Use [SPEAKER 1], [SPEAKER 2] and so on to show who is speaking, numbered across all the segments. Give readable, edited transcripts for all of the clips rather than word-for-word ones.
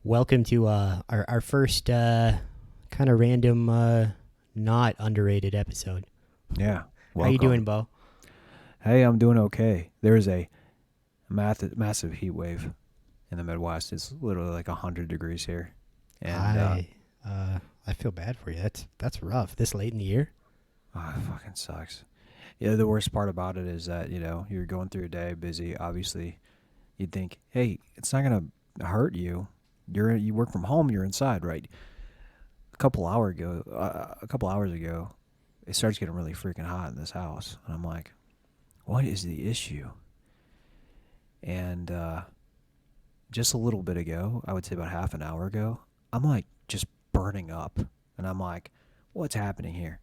[SPEAKER 1] Welcome to our first kind of random, not underrated episode.
[SPEAKER 2] Yeah,
[SPEAKER 1] How you
[SPEAKER 2] welcome.
[SPEAKER 1] doing, Bo?
[SPEAKER 2] Hey, I'm doing okay. There is a massive heat wave in the Midwest. It's literally like 100 degrees here, and
[SPEAKER 1] I I feel bad for you. That's rough. This late in the year.
[SPEAKER 2] it fucking sucks. Yeah, the worst part about it is that you're going through a day busy. Obviously, you'd think, hey, it's not gonna hurt you. You work from home. You're inside, right? A couple hours ago, it starts getting really freaking hot in this house, and I'm like, what is the issue? And just a little bit ago, I would say about half an hour ago, I'm like just burning up. And I'm like, what's happening here?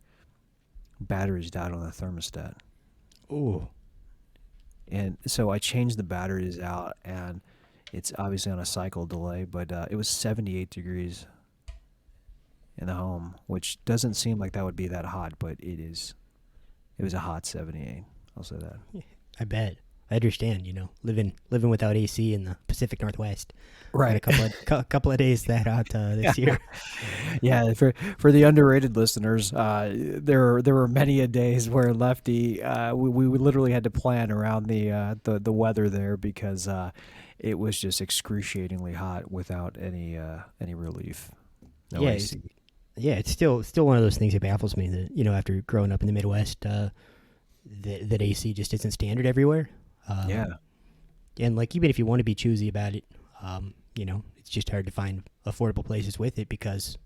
[SPEAKER 2] Batteries died on the thermostat.
[SPEAKER 1] Ooh.
[SPEAKER 2] And so I changed the batteries out, and it's obviously on a cycle delay, but it was 78 degrees in the home, which doesn't seem like that would be that hot, but it is. It was a hot 78. I'll say that.
[SPEAKER 1] I bet. I understand. Living without AC in the Pacific Northwest. Had a
[SPEAKER 2] Right.
[SPEAKER 1] couple of days that hot this year.
[SPEAKER 2] Yeah, for the underrated listeners, there were many a days where Lefty we literally had to plan around the weather there because it was just excruciatingly hot without any relief. No
[SPEAKER 1] Yeah,
[SPEAKER 2] AC.
[SPEAKER 1] it's still one of those things that baffles me that after growing up in the Midwest, that AC just isn't standard everywhere.
[SPEAKER 2] Yeah,
[SPEAKER 1] And like even if you want to be choosy about it, it's just hard to find affordable places with it because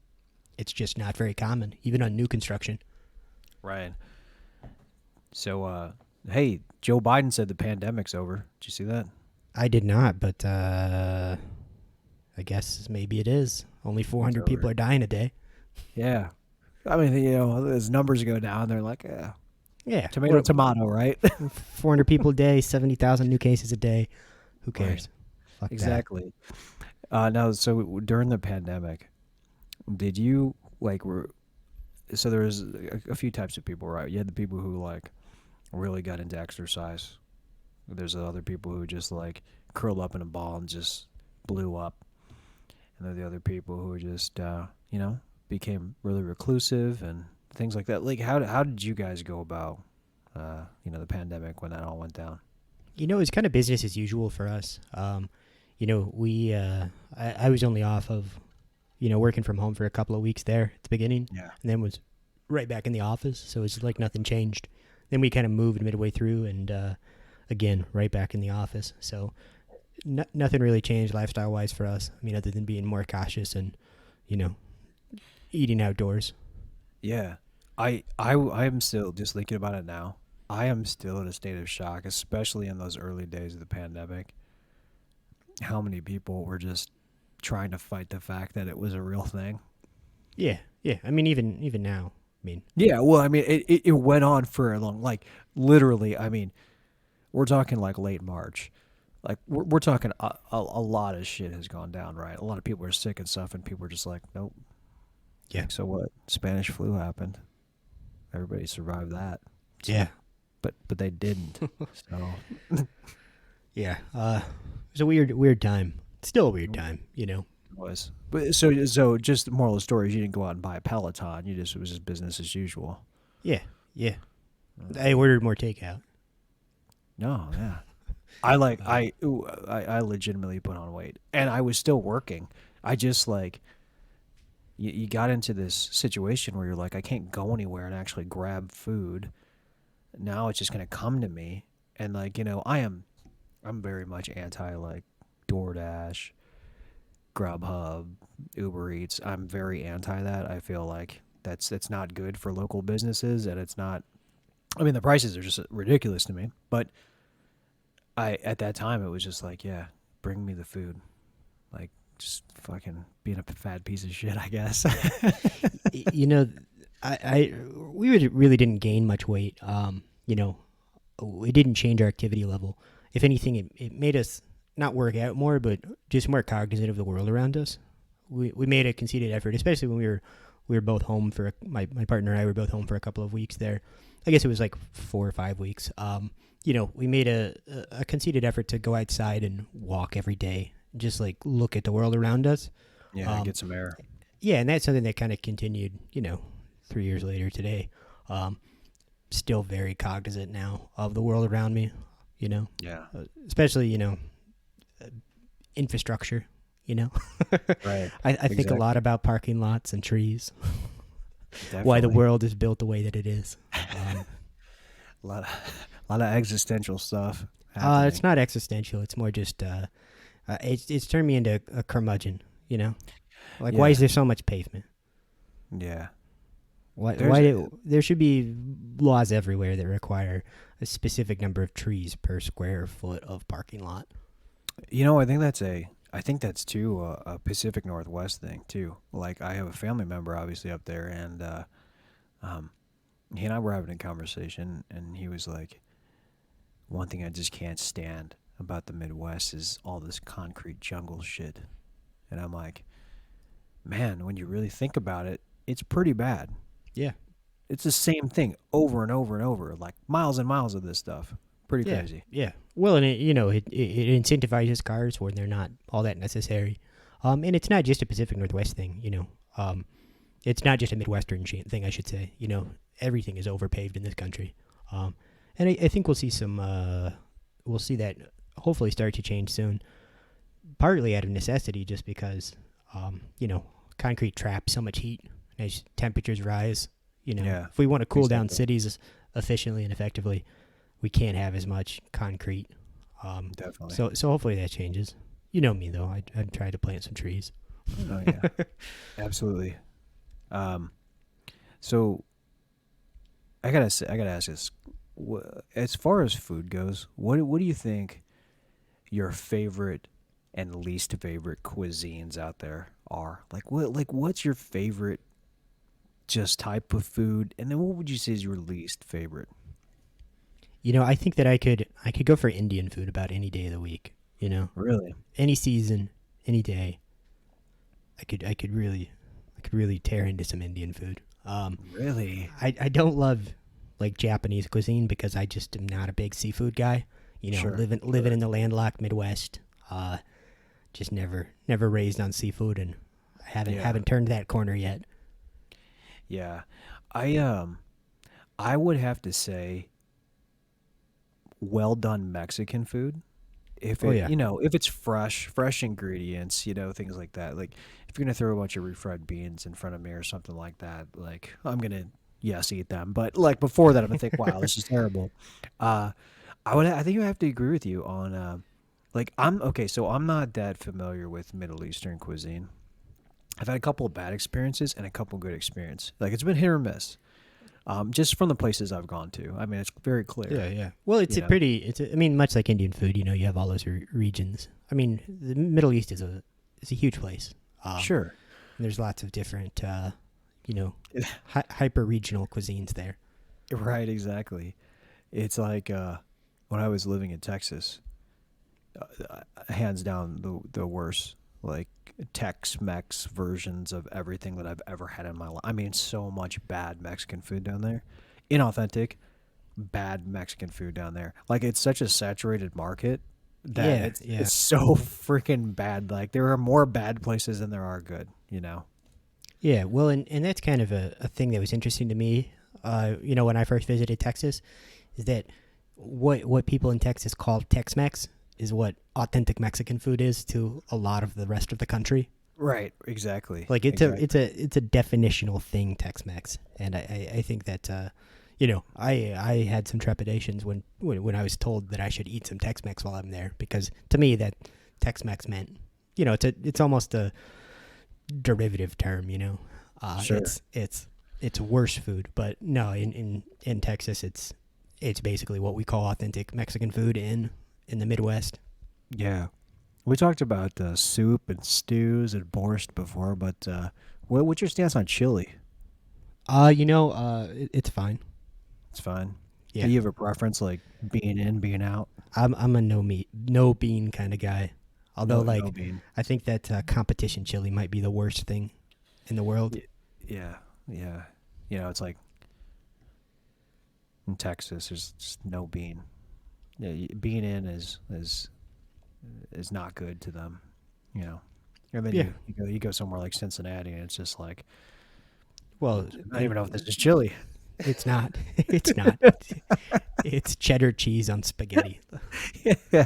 [SPEAKER 1] it's just not very common, even on new construction.
[SPEAKER 2] right. So hey, Joe Biden said the pandemic's over. Did you see that?
[SPEAKER 1] I did not, but I guess maybe it is. Only
[SPEAKER 2] It's
[SPEAKER 1] 400 people
[SPEAKER 2] over.
[SPEAKER 1] are dying a day.
[SPEAKER 2] Yeah. I mean, as numbers go down, they're like,
[SPEAKER 1] Yeah,
[SPEAKER 2] tomato, tomato, right?
[SPEAKER 1] 400 people a day, 70,000 new cases a day. Who
[SPEAKER 2] Right.
[SPEAKER 1] cares? Fuck that.
[SPEAKER 2] Exactly. No, so during the pandemic, did you like were so there was a few types of people, right? You had the people who like really got into exercise. There's the other people who just like curled up in a ball and just blew up, and then the other people who just became really reclusive and things like that. Like how did you guys go about the pandemic when that all went down?
[SPEAKER 1] It's kind of business as usual for us. We I was only off of working from home for a couple of weeks there at the beginning,
[SPEAKER 2] Yeah.
[SPEAKER 1] and then was right back in the office. So it's like nothing changed. Then we kind of moved midway through, and again right back in the office. So nothing really changed lifestyle wise for us. I mean, other than being more cautious and you know eating outdoors.
[SPEAKER 2] Yeah. I am still just thinking about it now. I am still in a state of shock, especially in those early days of the pandemic. How many people were just trying to fight the fact that it was a real thing?
[SPEAKER 1] Yeah, yeah. I mean, even now. I mean,
[SPEAKER 2] Yeah, well, I mean, it went on for a long, like, literally, I mean, we're talking like late March. Like, we're talking a lot of shit has gone down, right? A lot of people are sick and stuff, and people are just like, nope.
[SPEAKER 1] yeah,
[SPEAKER 2] Like, so what? Spanish flu happened. Everybody survived that.
[SPEAKER 1] yeah,
[SPEAKER 2] But they didn't. So
[SPEAKER 1] yeah. It was a weird time. It's still a weird time.
[SPEAKER 2] it was. But so just the moral of the story is you didn't go out and buy a Peloton. It was just business as usual.
[SPEAKER 1] Yeah, yeah. I ordered more takeout.
[SPEAKER 2] No, yeah. I legitimately put on weight, and I was still working. I just like you got into this situation where you're like, I can't go anywhere and actually grab food. Now it's just gonna come to me, and like I'm very much anti like DoorDash, Grubhub, Uber Eats. I'm very anti that. I feel like that's not good for local businesses, and it's not. I mean, the prices are just ridiculous to me. But I at that time it was just like, yeah, bring me the food, like just fucking being a fat piece of shit, I guess.
[SPEAKER 1] You know, we really didn't gain much weight. It didn't change our activity level. If anything, it made us not work out more, but just more cognizant of the world around us. We made a conceited effort, especially when we were both home for my partner and I were both home for a couple of weeks there. I guess it was like 4 or 5 weeks. We made a conceited effort to go outside and walk every day just like look at the world around us.
[SPEAKER 2] Yeah,
[SPEAKER 1] Um,
[SPEAKER 2] get some air.
[SPEAKER 1] yeah, and that's something that kind of continued, 3 years later today. Um, Still very cognizant now of the world around me, you know,
[SPEAKER 2] Yeah.
[SPEAKER 1] especially, infrastructure, you know.
[SPEAKER 2] Right.
[SPEAKER 1] I think a lot
[SPEAKER 2] Exactly.
[SPEAKER 1] about parking lots and trees, why the
[SPEAKER 2] Definitely.
[SPEAKER 1] world is built the way that it is. Um,
[SPEAKER 2] A lot of, a lot of existential stuff
[SPEAKER 1] it's
[SPEAKER 2] happening.
[SPEAKER 1] not existential. It's more just, it's turned me into a curmudgeon, you know? Like, why is
[SPEAKER 2] Yeah.
[SPEAKER 1] there so much pavement?
[SPEAKER 2] Yeah. There's
[SPEAKER 1] There should be laws everywhere that require a specific number of trees per square foot of parking lot.
[SPEAKER 2] I think that's too a Pacific Northwest thing too. Like I have a family member obviously up there, and um, he and I were having a conversation, and he was like, "One thing I just can't stand about the Midwest is all this concrete jungle shit." And I'm like, "Man, when you really think about it, it's pretty bad.
[SPEAKER 1] Yeah.
[SPEAKER 2] It's the same thing over and over and over, like miles and miles of this stuff. Pretty
[SPEAKER 1] Yeah,
[SPEAKER 2] crazy."
[SPEAKER 1] yeah. Well, and it incentivizes cars when they're not all that necessary. And it's not just a Pacific Northwest thing. It's not just a Midwestern thing. I should say. Everything is overpaved in this country. And I think we'll see some. We'll see that hopefully start to change soon. Partly out of necessity, just because, concrete traps so much heat as temperatures rise.
[SPEAKER 2] Yeah,
[SPEAKER 1] If we want to cool down
[SPEAKER 2] exactly.
[SPEAKER 1] cities efficiently and effectively, we can't have as much concrete.
[SPEAKER 2] Definitely.
[SPEAKER 1] So hopefully that changes. You know me though. I'd try to plant some trees.
[SPEAKER 2] Oh yeah, absolutely. Um, so I gotta ask this. As far as food goes, what do you think your favorite and least favorite cuisines out there are? What's your favorite just type of food, and then what would you say is your least favorite?
[SPEAKER 1] I think that I could go for Indian food about any day of the week.
[SPEAKER 2] Really?
[SPEAKER 1] Any season, any day. I could really tear into some Indian food.
[SPEAKER 2] Really?
[SPEAKER 1] I don't love like Japanese cuisine because I just am not a big seafood guy.
[SPEAKER 2] Sure.
[SPEAKER 1] Living
[SPEAKER 2] Sure.
[SPEAKER 1] in the landlocked Midwest, just never raised on seafood, and I haven't
[SPEAKER 2] Yeah.
[SPEAKER 1] haven't turned that corner yet.
[SPEAKER 2] Yeah. I I would have to say well done Mexican food. If
[SPEAKER 1] Oh
[SPEAKER 2] it
[SPEAKER 1] yeah,
[SPEAKER 2] if it's fresh ingredients, things like that. Like if you're gonna throw a bunch of refried beans in front of me or something like that, like I'm gonna yes eat them. But like before that, I'm gonna think, wow, this is terrible. Uh, I think I have to agree with you on like I'm okay. So I'm not that familiar with Middle Eastern cuisine. I've had a couple of bad experiences and a couple good experience. Like it's been hit or miss. Just from the places I've gone to. I mean, it's very clear.
[SPEAKER 1] yeah, yeah. Well,
[SPEAKER 2] You know.
[SPEAKER 1] I mean, much like Indian food, you have all those regions. I mean, the Middle East is a huge place.
[SPEAKER 2] Sure.
[SPEAKER 1] And there's lots of different, hyper regional cuisines there.
[SPEAKER 2] Right. Exactly. It's like when I was living in Texas, hands down the worst like Tex-Mex versions of everything that I've ever had in my life. I mean, so much bad Mexican food down there, inauthentic, bad Mexican food down there. Like it's such a saturated market that
[SPEAKER 1] Yeah,
[SPEAKER 2] it's
[SPEAKER 1] yeah,
[SPEAKER 2] so freaking bad. Like there are more bad places than there are good. You know.
[SPEAKER 1] yeah. Well, and that's kind of a thing that was interesting to me. When I first visited Texas, is that what people in Texas call Tex-Mex is what authentic Mexican food is to a lot of the rest of the country.
[SPEAKER 2] Right. Exactly.
[SPEAKER 1] Like
[SPEAKER 2] Exactly.
[SPEAKER 1] it's a definitional thing, Tex-Mex, and I think that I had some trepidations when I was told that I should eat some Tex-Mex while I'm there, because to me that Tex-Mex meant it's almost a derivative term.
[SPEAKER 2] Sure.
[SPEAKER 1] It's worse food, but no, in Texas it's basically what we call authentic Mexican food in the Midwest.
[SPEAKER 2] Yeah. We talked about soup and stews and borscht before, but what's your stance on chili?
[SPEAKER 1] It's fine.
[SPEAKER 2] It's fine. Do
[SPEAKER 1] Yeah,
[SPEAKER 2] you have a preference, like being in, being out?
[SPEAKER 1] I'm a no meat, no bean kind of guy. Although,
[SPEAKER 2] No, no
[SPEAKER 1] like,
[SPEAKER 2] bean.
[SPEAKER 1] I think that competition chili might be the worst thing in the world.
[SPEAKER 2] Y- Yeah, yeah. It's like in Texas, there's just no bean. Yeah, being in is not good to them. you know. And then
[SPEAKER 1] Yeah.
[SPEAKER 2] you go somewhere like Cincinnati, and it's just like
[SPEAKER 1] Well,
[SPEAKER 2] I don't even know if this is chili.
[SPEAKER 1] it's not. It's not. It's cheddar cheese on spaghetti.
[SPEAKER 2] Yeah.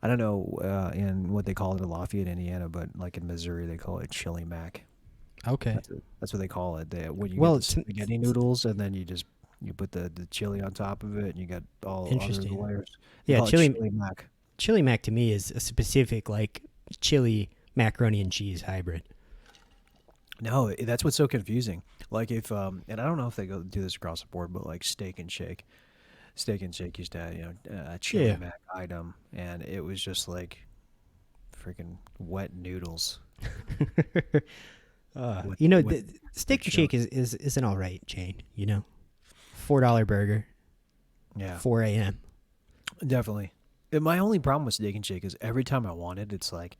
[SPEAKER 2] I don't know in what they call it in Lafayette, Indiana, but like in Missouri, they call it chili mac.
[SPEAKER 1] Okay.
[SPEAKER 2] That's what they call it. When you get
[SPEAKER 1] Well,
[SPEAKER 2] the spaghetti noodles, and then you put the chili on top of it, and you got all other
[SPEAKER 1] interesting.
[SPEAKER 2] layers. They
[SPEAKER 1] Yeah,
[SPEAKER 2] call it chili mac.
[SPEAKER 1] chili mac to me is a specific like chili macaroni and cheese hybrid.
[SPEAKER 2] No, that's what's so confusing. Like if and I don't know if they go do this across the board, but like Steak and Shake. Steak and Shake used to have, a chili
[SPEAKER 1] Yeah.
[SPEAKER 2] mac item, and it was just like freaking wet noodles. With,
[SPEAKER 1] The steak and shake is an all right chain. $4 burger,
[SPEAKER 2] yeah,
[SPEAKER 1] 4 a.m.
[SPEAKER 2] definitely. And my only problem with Steak and Shake is every time I want it, it's like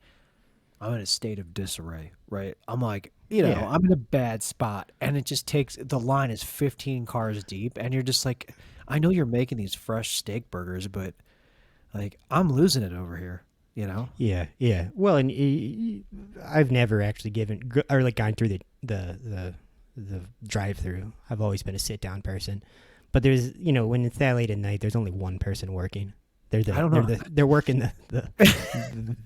[SPEAKER 2] I'm in a state of disarray, right? I'm like,
[SPEAKER 1] Yeah.
[SPEAKER 2] I'm in a bad spot, and it just takes the line is 15 cars deep, and you're just like, I know you're making these fresh steak burgers, but like I'm losing it over here,
[SPEAKER 1] Yeah, yeah. Well, and I've never actually or like gone through the drive-through. I've always been a sit-down person. But there's, when it's that late at night, there's only one person working.
[SPEAKER 2] I don't know.
[SPEAKER 1] They're working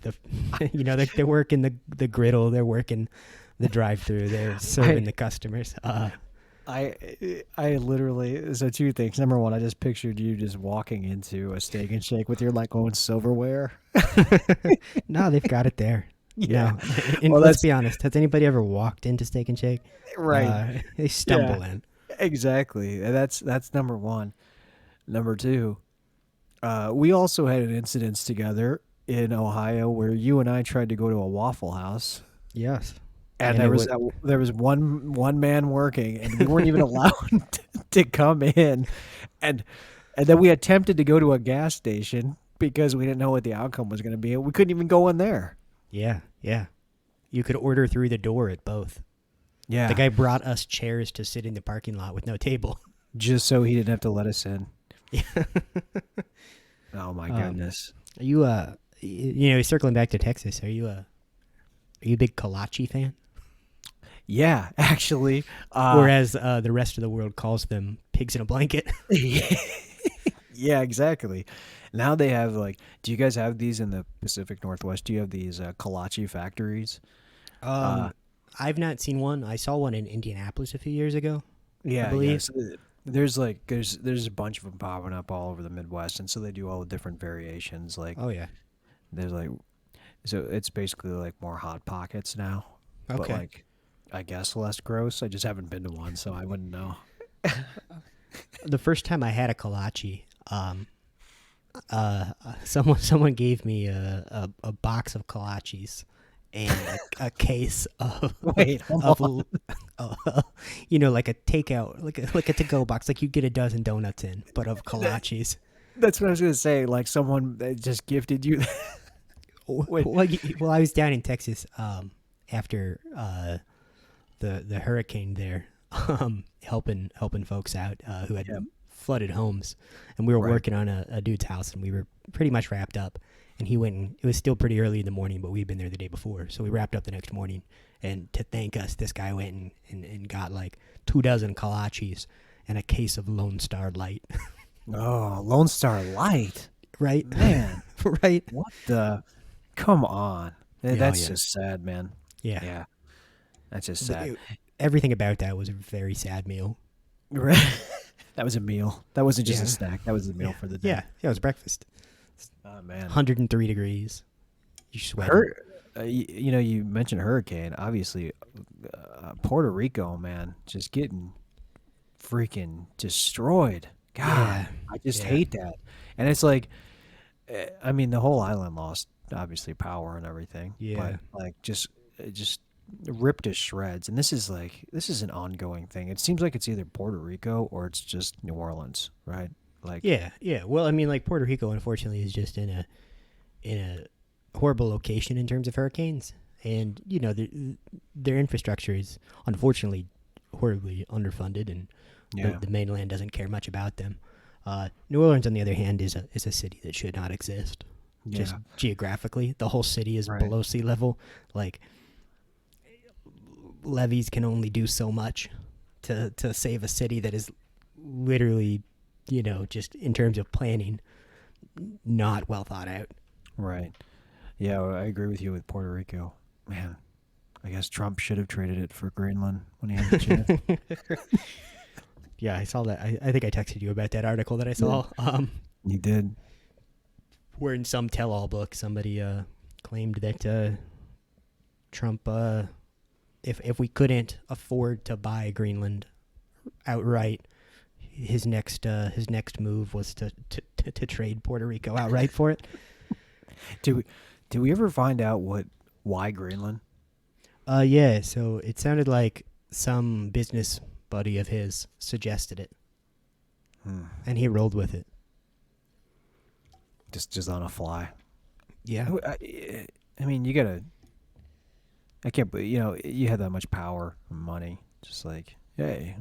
[SPEAKER 1] they're working the griddle. They're working the drive-through. They're serving the customers.
[SPEAKER 2] I literally, so two things. Number one, I just pictured you just walking into a Steak and Shake with your like own silverware.
[SPEAKER 1] No, they've got it there.
[SPEAKER 2] Yeah.
[SPEAKER 1] No. And
[SPEAKER 2] Well,
[SPEAKER 1] let's be honest. Has anybody ever walked into Steak and Shake?
[SPEAKER 2] Right.
[SPEAKER 1] They stumble in.
[SPEAKER 2] Exactly. And that's number one. Number two, we also had an incident together in Ohio where you and I tried to go to a Waffle House.
[SPEAKER 1] Yes.
[SPEAKER 2] And there was one man working, and we weren't even allowed to come in, and then we attempted to go to a gas station because we didn't know what the outcome was going to be. We couldn't even go in there.
[SPEAKER 1] Yeah, yeah. You could order through the door at both.
[SPEAKER 2] Yeah,
[SPEAKER 1] The guy brought us chairs to sit in the parking lot with no table.
[SPEAKER 2] just so he didn't have to let us in.
[SPEAKER 1] Yeah.
[SPEAKER 2] Oh my goodness.
[SPEAKER 1] Are you circling back to Texas? Are you a big kolache fan?
[SPEAKER 2] Yeah, actually.
[SPEAKER 1] Or as the rest of the world calls them, pigs in a blanket.
[SPEAKER 2] Yeah, exactly. Now they have do you guys have these in the Pacific Northwest? Do you have these kolache factories?
[SPEAKER 1] I've not seen one. I saw one in Indianapolis a few years ago.
[SPEAKER 2] Yeah,
[SPEAKER 1] I believe.
[SPEAKER 2] yes. There's there's a bunch of them popping up all over the Midwest, and so they do all the different variations.
[SPEAKER 1] Oh yeah.
[SPEAKER 2] There's so it's basically like more hot pockets now, but
[SPEAKER 1] Okay.
[SPEAKER 2] I guess less gross. I just haven't been to one, so I wouldn't know.
[SPEAKER 1] The first time I had a kolache, someone gave me a box of kolaches and a case of
[SPEAKER 2] Wait, hold
[SPEAKER 1] like a takeout, like a to-go box, like you get a dozen donuts in, but of kolaches.
[SPEAKER 2] That's what I was gonna say. Like someone that just gifted you. Wait.
[SPEAKER 1] Well, I was down in Texas after the hurricane there, helping folks out who had flooded homes, and we were
[SPEAKER 2] Right.
[SPEAKER 1] working on a dude's house, and we were pretty much wrapped up. And he went, and it was still pretty early in the morning, but we'd been there the day before, so we wrapped up the next morning. And to thank us, this guy went and got like 24 kolaches and a case of Lone Star Light.
[SPEAKER 2] Oh, Lone Star Light,
[SPEAKER 1] Right,
[SPEAKER 2] man.
[SPEAKER 1] right.
[SPEAKER 2] What the? Come on.
[SPEAKER 1] Yeah,
[SPEAKER 2] That's
[SPEAKER 1] yeah.
[SPEAKER 2] just sad, man.
[SPEAKER 1] Yeah.
[SPEAKER 2] Yeah, that's just sad.
[SPEAKER 1] Everything about that was a very sad meal.
[SPEAKER 2] That was a meal. That wasn't just
[SPEAKER 1] Yeah.
[SPEAKER 2] a snack. That was a meal for the day.
[SPEAKER 1] Yeah, it was breakfast.
[SPEAKER 2] Oh man.
[SPEAKER 1] 103 degrees. You sweat.
[SPEAKER 2] You mentioned hurricane. Obviously, Puerto Rico, man, just getting freaking destroyed. God,
[SPEAKER 1] Yeah.
[SPEAKER 2] I just
[SPEAKER 1] Yeah.
[SPEAKER 2] hate that. And it's like, I mean, the whole island lost obviously power and everything.
[SPEAKER 1] Yeah.
[SPEAKER 2] But just ripped to shreds. And this is an ongoing thing. It seems like it's either Puerto Rico or it's just New Orleans, right? Like,
[SPEAKER 1] Yeah, yeah. Well, I mean, like Puerto Rico, unfortunately, is just in a horrible location in terms of hurricanes, and their infrastructure is unfortunately horribly underfunded, and
[SPEAKER 2] yeah,
[SPEAKER 1] the mainland doesn't care much about them. New Orleans, on the other hand, is a city that should not exist. just
[SPEAKER 2] Yeah.
[SPEAKER 1] geographically. The whole city is
[SPEAKER 2] Right.
[SPEAKER 1] below sea level. Like, levees can only do so much to save a city that is literally, just in terms of planning, not well thought out.
[SPEAKER 2] Right. Yeah, I agree with you with Puerto Rico. Man, I guess Trump should have traded it for Greenland when he had the chance.
[SPEAKER 1] Yeah, I saw that. I think I texted you about that article that I
[SPEAKER 2] Yeah.
[SPEAKER 1] saw.
[SPEAKER 2] He did.
[SPEAKER 1] Where in some tell-all book somebody claimed that Trump, if we couldn't afford to buy Greenland outright, his next move was to trade Puerto Rico outright for it.
[SPEAKER 2] Did we ever find out why Greenland?
[SPEAKER 1] Yeah. So it sounded like some business buddy of his suggested it, and he rolled with it.
[SPEAKER 2] Just on a fly.
[SPEAKER 1] Yeah.
[SPEAKER 2] I mean, you gotta. I can't. You have that much power and money. Just like, hey,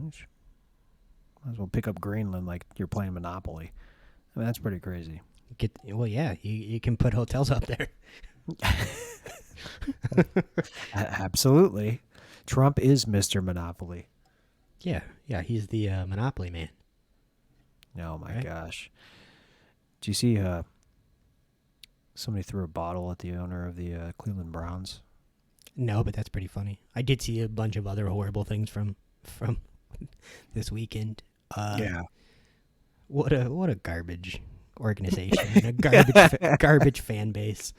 [SPEAKER 2] might as well pick up Greenland like you're playing Monopoly. I mean, that's pretty crazy.
[SPEAKER 1] Yeah. You can put hotels up there.
[SPEAKER 2] Absolutely. Trump is Mr. Monopoly.
[SPEAKER 1] Yeah. Yeah. He's the Monopoly man.
[SPEAKER 2] Oh my
[SPEAKER 1] Right.
[SPEAKER 2] gosh. Do you see somebody threw a bottle at the owner of the Cleveland Browns?
[SPEAKER 1] No, but that's pretty funny. I did see a bunch of other horrible things from this weekend.
[SPEAKER 2] Yeah.
[SPEAKER 1] What a garbage organization and a garbage fan base.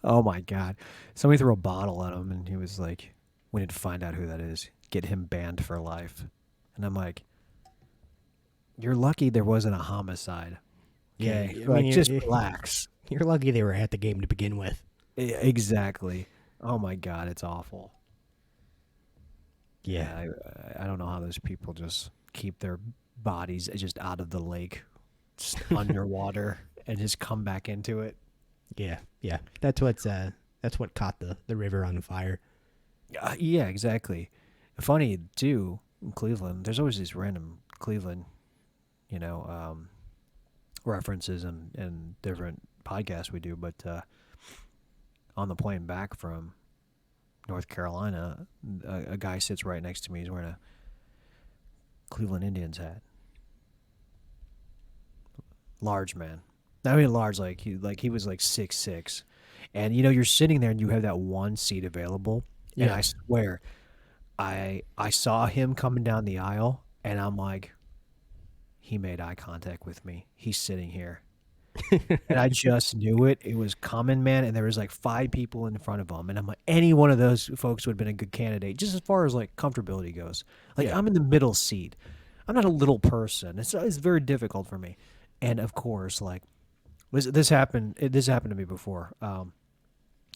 [SPEAKER 2] Oh my God. Somebody threw a bottle at him and he was like, we need to find out who that is. Get him banned for life. And I'm like, you're lucky there wasn't a homicide. Okay.
[SPEAKER 1] Yeah, I
[SPEAKER 2] Like,
[SPEAKER 1] mean,
[SPEAKER 2] just relax.
[SPEAKER 1] You're lucky they were at the game to begin with.
[SPEAKER 2] Exactly. Oh my God, it's awful.
[SPEAKER 1] Yeah,
[SPEAKER 2] I don't know how those people just keep their bodies just out of the lake, just underwater, and just come back into it.
[SPEAKER 1] yeah. That's what caught the river on fire.
[SPEAKER 2] Yeah, exactly. Funny too in Cleveland. There's always these random Cleveland, you know, references and different podcasts we do. But on the plane back from North Carolina, a guy sits right next to me. He's wearing a Cleveland Indians hat. Large man. I mean, large like he was like 6'6", and you're sitting there and you have that one seat available. And
[SPEAKER 1] Yeah.
[SPEAKER 2] I swear, I saw him coming down the aisle, and I'm like, he made eye contact with me. He's sitting here. And I just knew it. It was coming, man. And there was like 5 people in front of him. And I'm like, any one of those folks would have been a good candidate, just as far as like comfortability goes. Like,
[SPEAKER 1] Yeah.
[SPEAKER 2] I'm in the middle seat. I'm not a little person. It's very difficult for me. And of course, like, this happened to me before.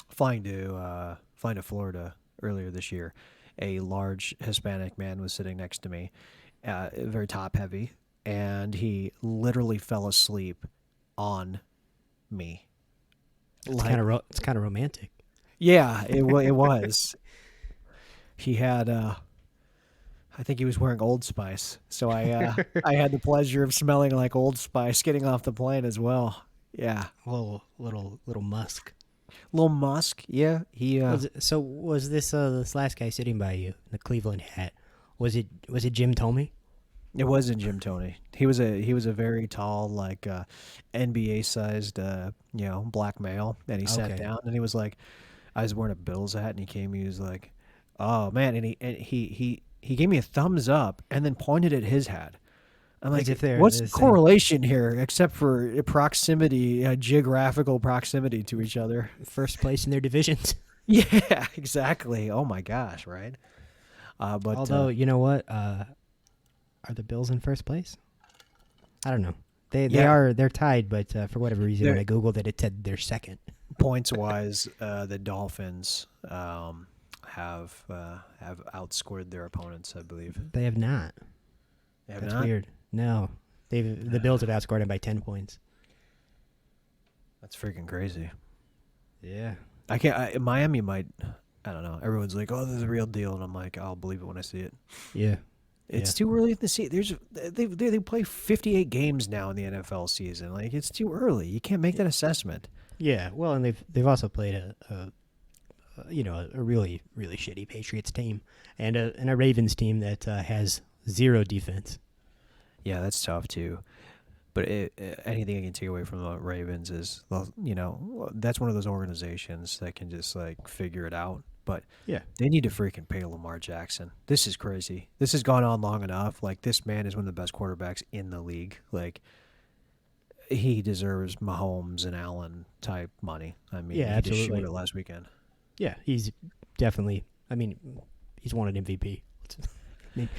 [SPEAKER 2] Flying to Florida earlier this year, a large Hispanic man was sitting next to me, very top heavy, and he literally fell asleep on me.
[SPEAKER 1] It's kind of romantic.
[SPEAKER 2] Yeah, it was. He had I think he was wearing Old Spice, so I had the pleasure of smelling like Old Spice getting off the plane as well. Yeah,
[SPEAKER 1] Little musk.
[SPEAKER 2] little musk. Yeah, he.
[SPEAKER 1] Was this last guy sitting by you, the Cleveland hat? Was it Jim Tomey?
[SPEAKER 2] It wasn't Jim Toney. He was a very tall, like NBA sized, black male, and he sat
[SPEAKER 1] Okay.
[SPEAKER 2] down and he was like, I was wearing a Bills hat, and he came. He was like, oh man, and he gave me a thumbs up and then pointed at his hat. I'm like,
[SPEAKER 1] As if they're
[SPEAKER 2] what's
[SPEAKER 1] the
[SPEAKER 2] the
[SPEAKER 1] same.
[SPEAKER 2] correlation here except for proximity, geographical proximity to each other?
[SPEAKER 1] First place in their divisions.
[SPEAKER 2] Yeah, exactly. Oh my gosh, right? But
[SPEAKER 1] Although, you know what? Are the Bills in first place? I don't know. They're tied, but for whatever reason, when I Googled it, it said they're second.
[SPEAKER 2] points wise, the Dolphins have outscored their opponents, I believe.
[SPEAKER 1] They have not.
[SPEAKER 2] They have
[SPEAKER 1] That's
[SPEAKER 2] not?
[SPEAKER 1] weird. No. The Bills have outscored them by 10 points.
[SPEAKER 2] That's freaking crazy.
[SPEAKER 1] Yeah.
[SPEAKER 2] Miami might. I don't know. Everyone's like, "Oh, this is a real deal," and I'm like, "I'll believe it when I see it."
[SPEAKER 1] Yeah.
[SPEAKER 2] It's
[SPEAKER 1] Yeah.
[SPEAKER 2] too early to see. They play 58 games now in the NFL season. Like it's too early. You can't make that assessment.
[SPEAKER 1] Yeah. Well, and they've also played a really really shitty Patriots team and a Ravens team that has zero defense.
[SPEAKER 2] Yeah, that's tough too. But anything I can take away from the Ravens is, that's one of those organizations that can just like figure it out. But
[SPEAKER 1] Yeah.
[SPEAKER 2] they need to freaking pay Lamar Jackson. This is crazy. This has gone on long enough. Like this man is one of the best quarterbacks in the league. Like he deserves Mahomes and Allen type money. I mean,
[SPEAKER 1] Yeah,
[SPEAKER 2] he just showed
[SPEAKER 1] absolutely.
[SPEAKER 2] it last weekend.
[SPEAKER 1] Yeah, he's definitely. I mean, he's won an MVP. I mean,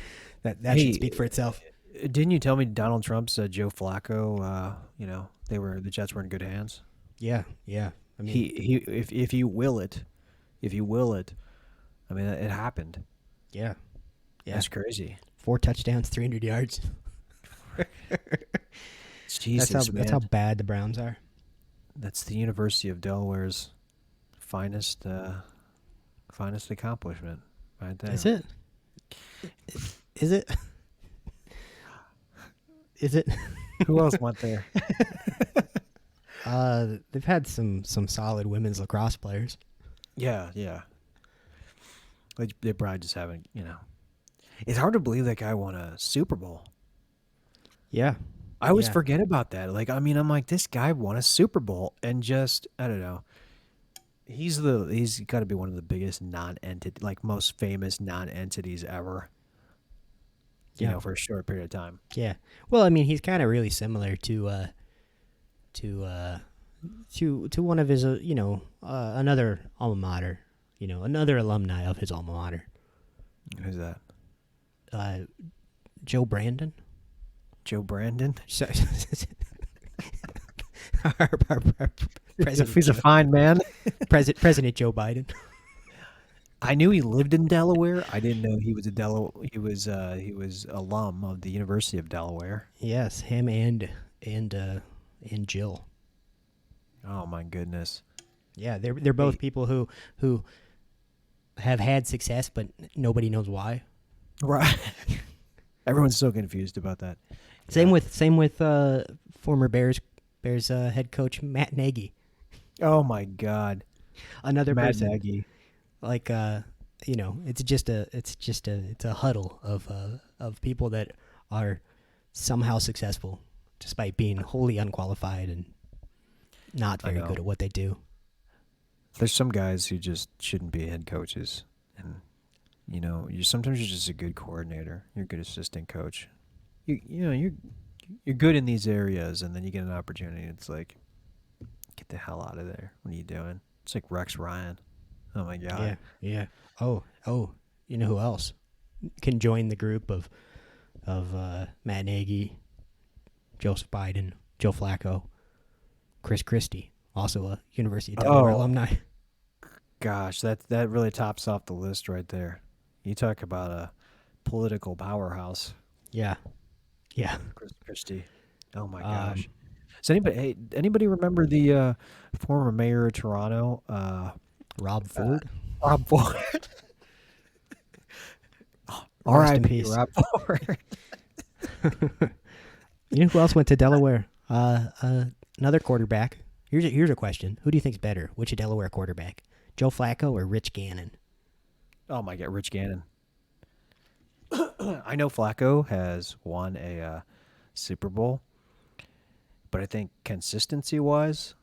[SPEAKER 1] that should speak for itself.
[SPEAKER 2] Didn't you tell me Donald Trump's Joe Flacco? The Jets were in good hands.
[SPEAKER 1] Yeah, yeah. I mean,
[SPEAKER 2] He if you will it, I mean it happened.
[SPEAKER 1] yeah, yeah.
[SPEAKER 2] That's crazy.
[SPEAKER 1] 4 touchdowns, 300 yards.
[SPEAKER 2] Jesus,
[SPEAKER 1] That's how bad the Browns are.
[SPEAKER 2] That's the University of Delaware's finest accomplishment right there.
[SPEAKER 1] Is it? Is it? Is it?
[SPEAKER 2] Who else went there?
[SPEAKER 1] They've had some solid women's lacrosse players.
[SPEAKER 2] Yeah. They probably just haven't, It's hard to believe that guy won a Super Bowl.
[SPEAKER 1] Yeah.
[SPEAKER 2] I always
[SPEAKER 1] Yeah.
[SPEAKER 2] forget about that. Like, I mean, I'm like, this guy won a Super Bowl and just, I don't know. He's got to be one of the biggest non-entity, like most famous non-entities ever.
[SPEAKER 1] Yeah.
[SPEAKER 2] For a short period of time.
[SPEAKER 1] Yeah. Well, I mean, he's kind of really similar to one of his, another alma mater, another alumni of his alma mater.
[SPEAKER 2] Who's that?
[SPEAKER 1] Joe Brandon.
[SPEAKER 2] Joe Brandon?
[SPEAKER 1] So, our president,
[SPEAKER 2] He's a fine man.
[SPEAKER 1] President Joe Biden.
[SPEAKER 2] I knew he lived in Delaware. I didn't know he was he was alum of the University of Delaware.
[SPEAKER 1] Yes, him and Jill.
[SPEAKER 2] Oh my goodness.
[SPEAKER 1] Yeah, they're both people who have had success, but nobody knows why.
[SPEAKER 2] Right. Everyone's so confused about that.
[SPEAKER 1] Same with former Bears head coach Matt Nagy.
[SPEAKER 2] Oh my God.
[SPEAKER 1] Another
[SPEAKER 2] Matt
[SPEAKER 1] person.
[SPEAKER 2] Nagy.
[SPEAKER 1] Like it's a huddle of people that are somehow successful despite being wholly unqualified and not very good at what they do.
[SPEAKER 2] There's some guys who just shouldn't be head coaches, and sometimes you're just a good coordinator. You're a good assistant coach. You're good in these areas, and then you get an opportunity. It's like, get the hell out of there. What are you doing? It's like Rex Ryan. Oh my God.
[SPEAKER 1] Yeah. Oh, you know who else can join the group of Matt Nagy, Joseph Biden, Joe Flacco, Chris Christie, also a University of Delaware alumni.
[SPEAKER 2] Gosh, that really tops off the list right there. You talk about a political powerhouse.
[SPEAKER 1] Yeah.
[SPEAKER 2] Chris Christie. Oh my gosh. Does anybody remember the former mayor of Toronto?
[SPEAKER 1] Rob Ford.
[SPEAKER 2] Rob Ford.
[SPEAKER 1] Rest in
[SPEAKER 2] R.I.P.
[SPEAKER 1] peace.
[SPEAKER 2] Rob Ford.
[SPEAKER 1] You know who else went to Delaware? Another quarterback. Here's a question. Who do you think's better? Which Delaware quarterback? Joe Flacco or Rich Gannon?
[SPEAKER 2] Oh my God, Rich Gannon. I know Flacco has won a Super Bowl, but I think consistency-wise,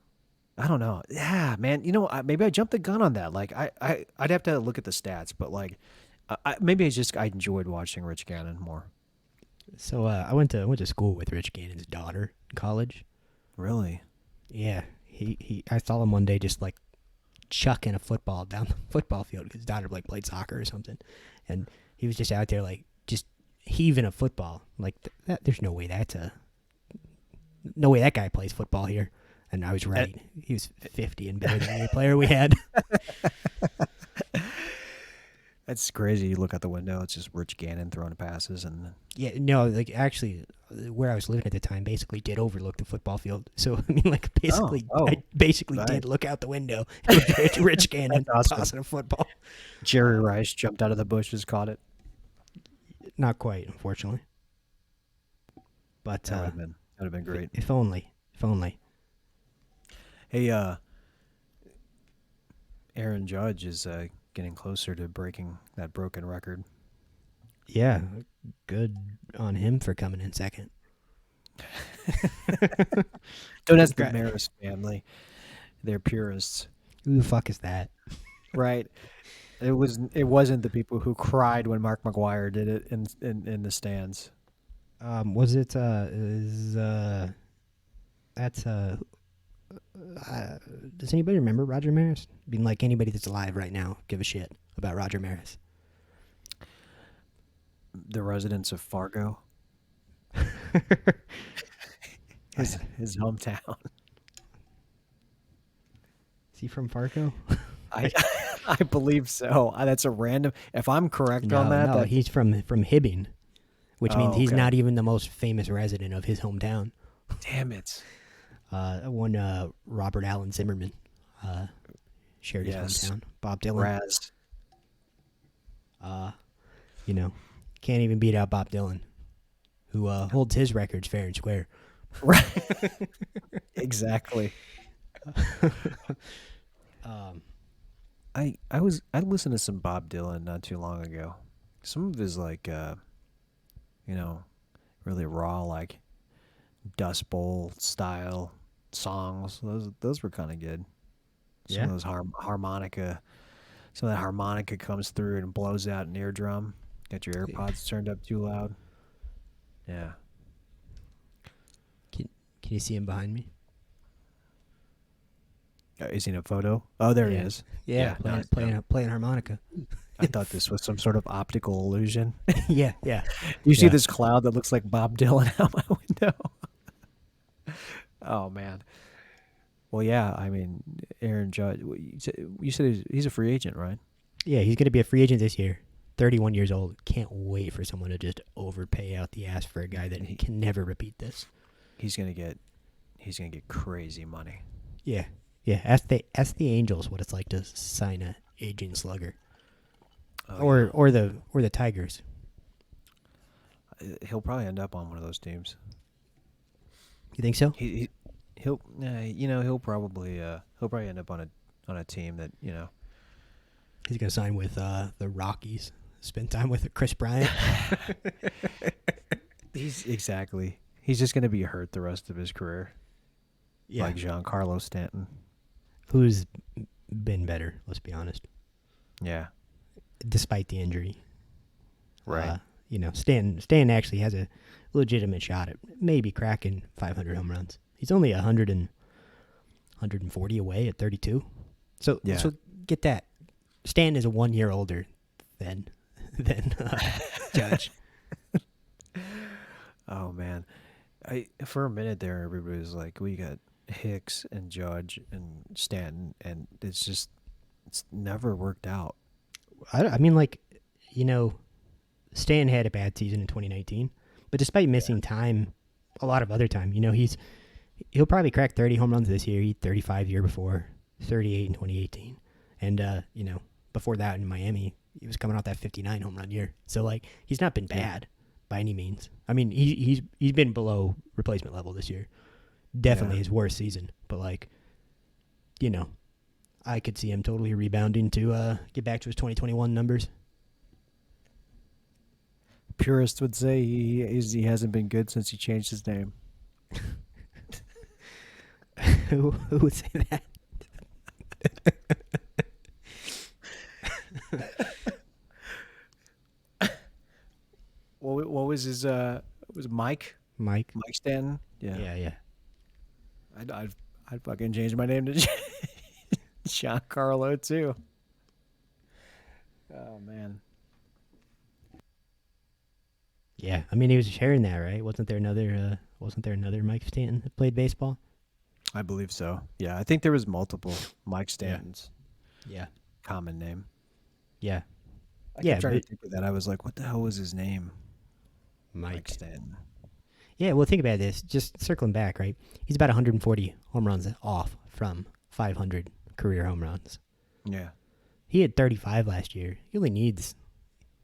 [SPEAKER 2] I don't know. Yeah, man. Maybe I jumped the gun on that. Like, I'd have to look at the stats, but like, maybe I enjoyed watching Rich Gannon more.
[SPEAKER 1] So I went to school with Rich Gannon's daughter in college.
[SPEAKER 2] Really?
[SPEAKER 1] Yeah, I saw him one day just like chucking a football down the football field because his daughter like played soccer or something, and he was just out there like just heaving a football. Like there's no way that guy plays football here. And I was right. He was 50 and better than any player we had.
[SPEAKER 2] That's crazy. You look out the window, it's just Rich Gannon throwing passes. And
[SPEAKER 1] Yeah, no, like actually, where I was living at the time basically did overlook the football field. So, I mean, like basically, I basically did look out the window. Rich Gannon
[SPEAKER 2] awesome.
[SPEAKER 1] tossing a football.
[SPEAKER 2] Jerry Rice jumped out of the bushes, caught it.
[SPEAKER 1] Not quite, unfortunately. But
[SPEAKER 2] That would have been great.
[SPEAKER 1] if only. If only.
[SPEAKER 2] Hey, Aaron Judge is getting closer to breaking that broken record.
[SPEAKER 1] Yeah, good on him for coming in second.
[SPEAKER 2] Don't ask the
[SPEAKER 1] Congra-
[SPEAKER 2] Maris family; they're purists,
[SPEAKER 1] Who the fuck is that?
[SPEAKER 2] right? It wasn't the people who cried when Mark McGuire did it in the stands.
[SPEAKER 1] Was it that's does anybody remember Roger Maris? Being like anybody that's alive right now, give a shit about Roger Maris.
[SPEAKER 2] The residents of Fargo, his hometown.
[SPEAKER 1] Is he from Fargo?
[SPEAKER 2] I I believe so. That's a random. If I'm correct on that,
[SPEAKER 1] No, he's from Hibbing, which means he's
[SPEAKER 2] okay.
[SPEAKER 1] not even the most famous resident of his hometown.
[SPEAKER 2] Damn it.
[SPEAKER 1] One Robert Allen Zimmerman shared his
[SPEAKER 2] Yes.
[SPEAKER 1] hometown. Bob Dylan.
[SPEAKER 2] Raz.
[SPEAKER 1] You know, can't even beat out Bob Dylan, who holds his records fair and square.
[SPEAKER 2] Right. Exactly. I listened to some Bob Dylan not too long ago. Some of his really raw like Dust Bowl style songs. Those were kind of good. Some of those harmonica. Some of that harmonica comes through and blows out an eardrum. Got your AirPods turned up too loud. Yeah.
[SPEAKER 1] Can you see him behind me?
[SPEAKER 2] Is he in a photo? Oh, there he is.
[SPEAKER 1] Yeah, playing harmonica.
[SPEAKER 2] I thought this was some sort of optical illusion.
[SPEAKER 1] yeah.
[SPEAKER 2] You see this cloud that looks like Bob Dylan out my window? Oh, man. Well, yeah, I mean, Aaron Judge, you said he's a free agent, right?
[SPEAKER 1] Yeah, he's going to be a free agent this year. 31 years old. Can't wait for someone to just overpay out the ass for a guy that can never repeat this.
[SPEAKER 2] He's gonna get crazy money.
[SPEAKER 1] Yeah. Ask the Angels what it's like to sign a aging slugger, or the Tigers.
[SPEAKER 2] He'll probably end up on one of those teams.
[SPEAKER 1] You think so?
[SPEAKER 2] He'll probably end up on a team that
[SPEAKER 1] He's gonna sign with the Rockies. Spend time with Chris Bryant.
[SPEAKER 2] He's just gonna be hurt the rest of his career.
[SPEAKER 1] Yeah.
[SPEAKER 2] Like Giancarlo Stanton.
[SPEAKER 1] Who's been better, let's be honest.
[SPEAKER 2] Yeah.
[SPEAKER 1] Despite the injury.
[SPEAKER 2] Right.
[SPEAKER 1] Stan actually has a legitimate shot at maybe cracking 500 home runs. He's only 140 away at 32. So get that. Stan is 1 year older than Judge.
[SPEAKER 2] Oh man. For a minute there everybody was like, we got Hicks and Judge and Stanton, and it's never worked out.
[SPEAKER 1] I mean, Stan had a bad season in 2019, but despite missing time, a lot of other time, he'll probably crack 30 home runs this year. He had 35 year before, 38 in 2018, and before that in Miami, he was coming off that 59 home run year. So he's not been bad by any means. I mean, he's been below replacement level this year. Definitely his worst season, but I could see him totally rebounding to get back to his 2021 numbers.
[SPEAKER 2] Purists would say he hasn't been good since he changed his name.
[SPEAKER 1] Who would say that?
[SPEAKER 2] What was his? Was it Mike?
[SPEAKER 1] Mike
[SPEAKER 2] Stanton.
[SPEAKER 1] Yeah.
[SPEAKER 2] I'd fucking change my name to Giancarlo too. Oh man.
[SPEAKER 1] Yeah, I mean he was sharing that, right? Wasn't there another Mike Stanton that played baseball?
[SPEAKER 2] I believe so. Yeah, I think there was multiple Mike Stantons.
[SPEAKER 1] Yeah.
[SPEAKER 2] Common name.
[SPEAKER 1] Yeah.
[SPEAKER 2] I kept trying to think of that. I was like, what the hell was his name? Mike Stanton.
[SPEAKER 1] Yeah, well, think about this. Just circling back, right? He's about 140 home runs off from 500 career home runs.
[SPEAKER 2] Yeah.
[SPEAKER 1] He had 35 last year. He only needs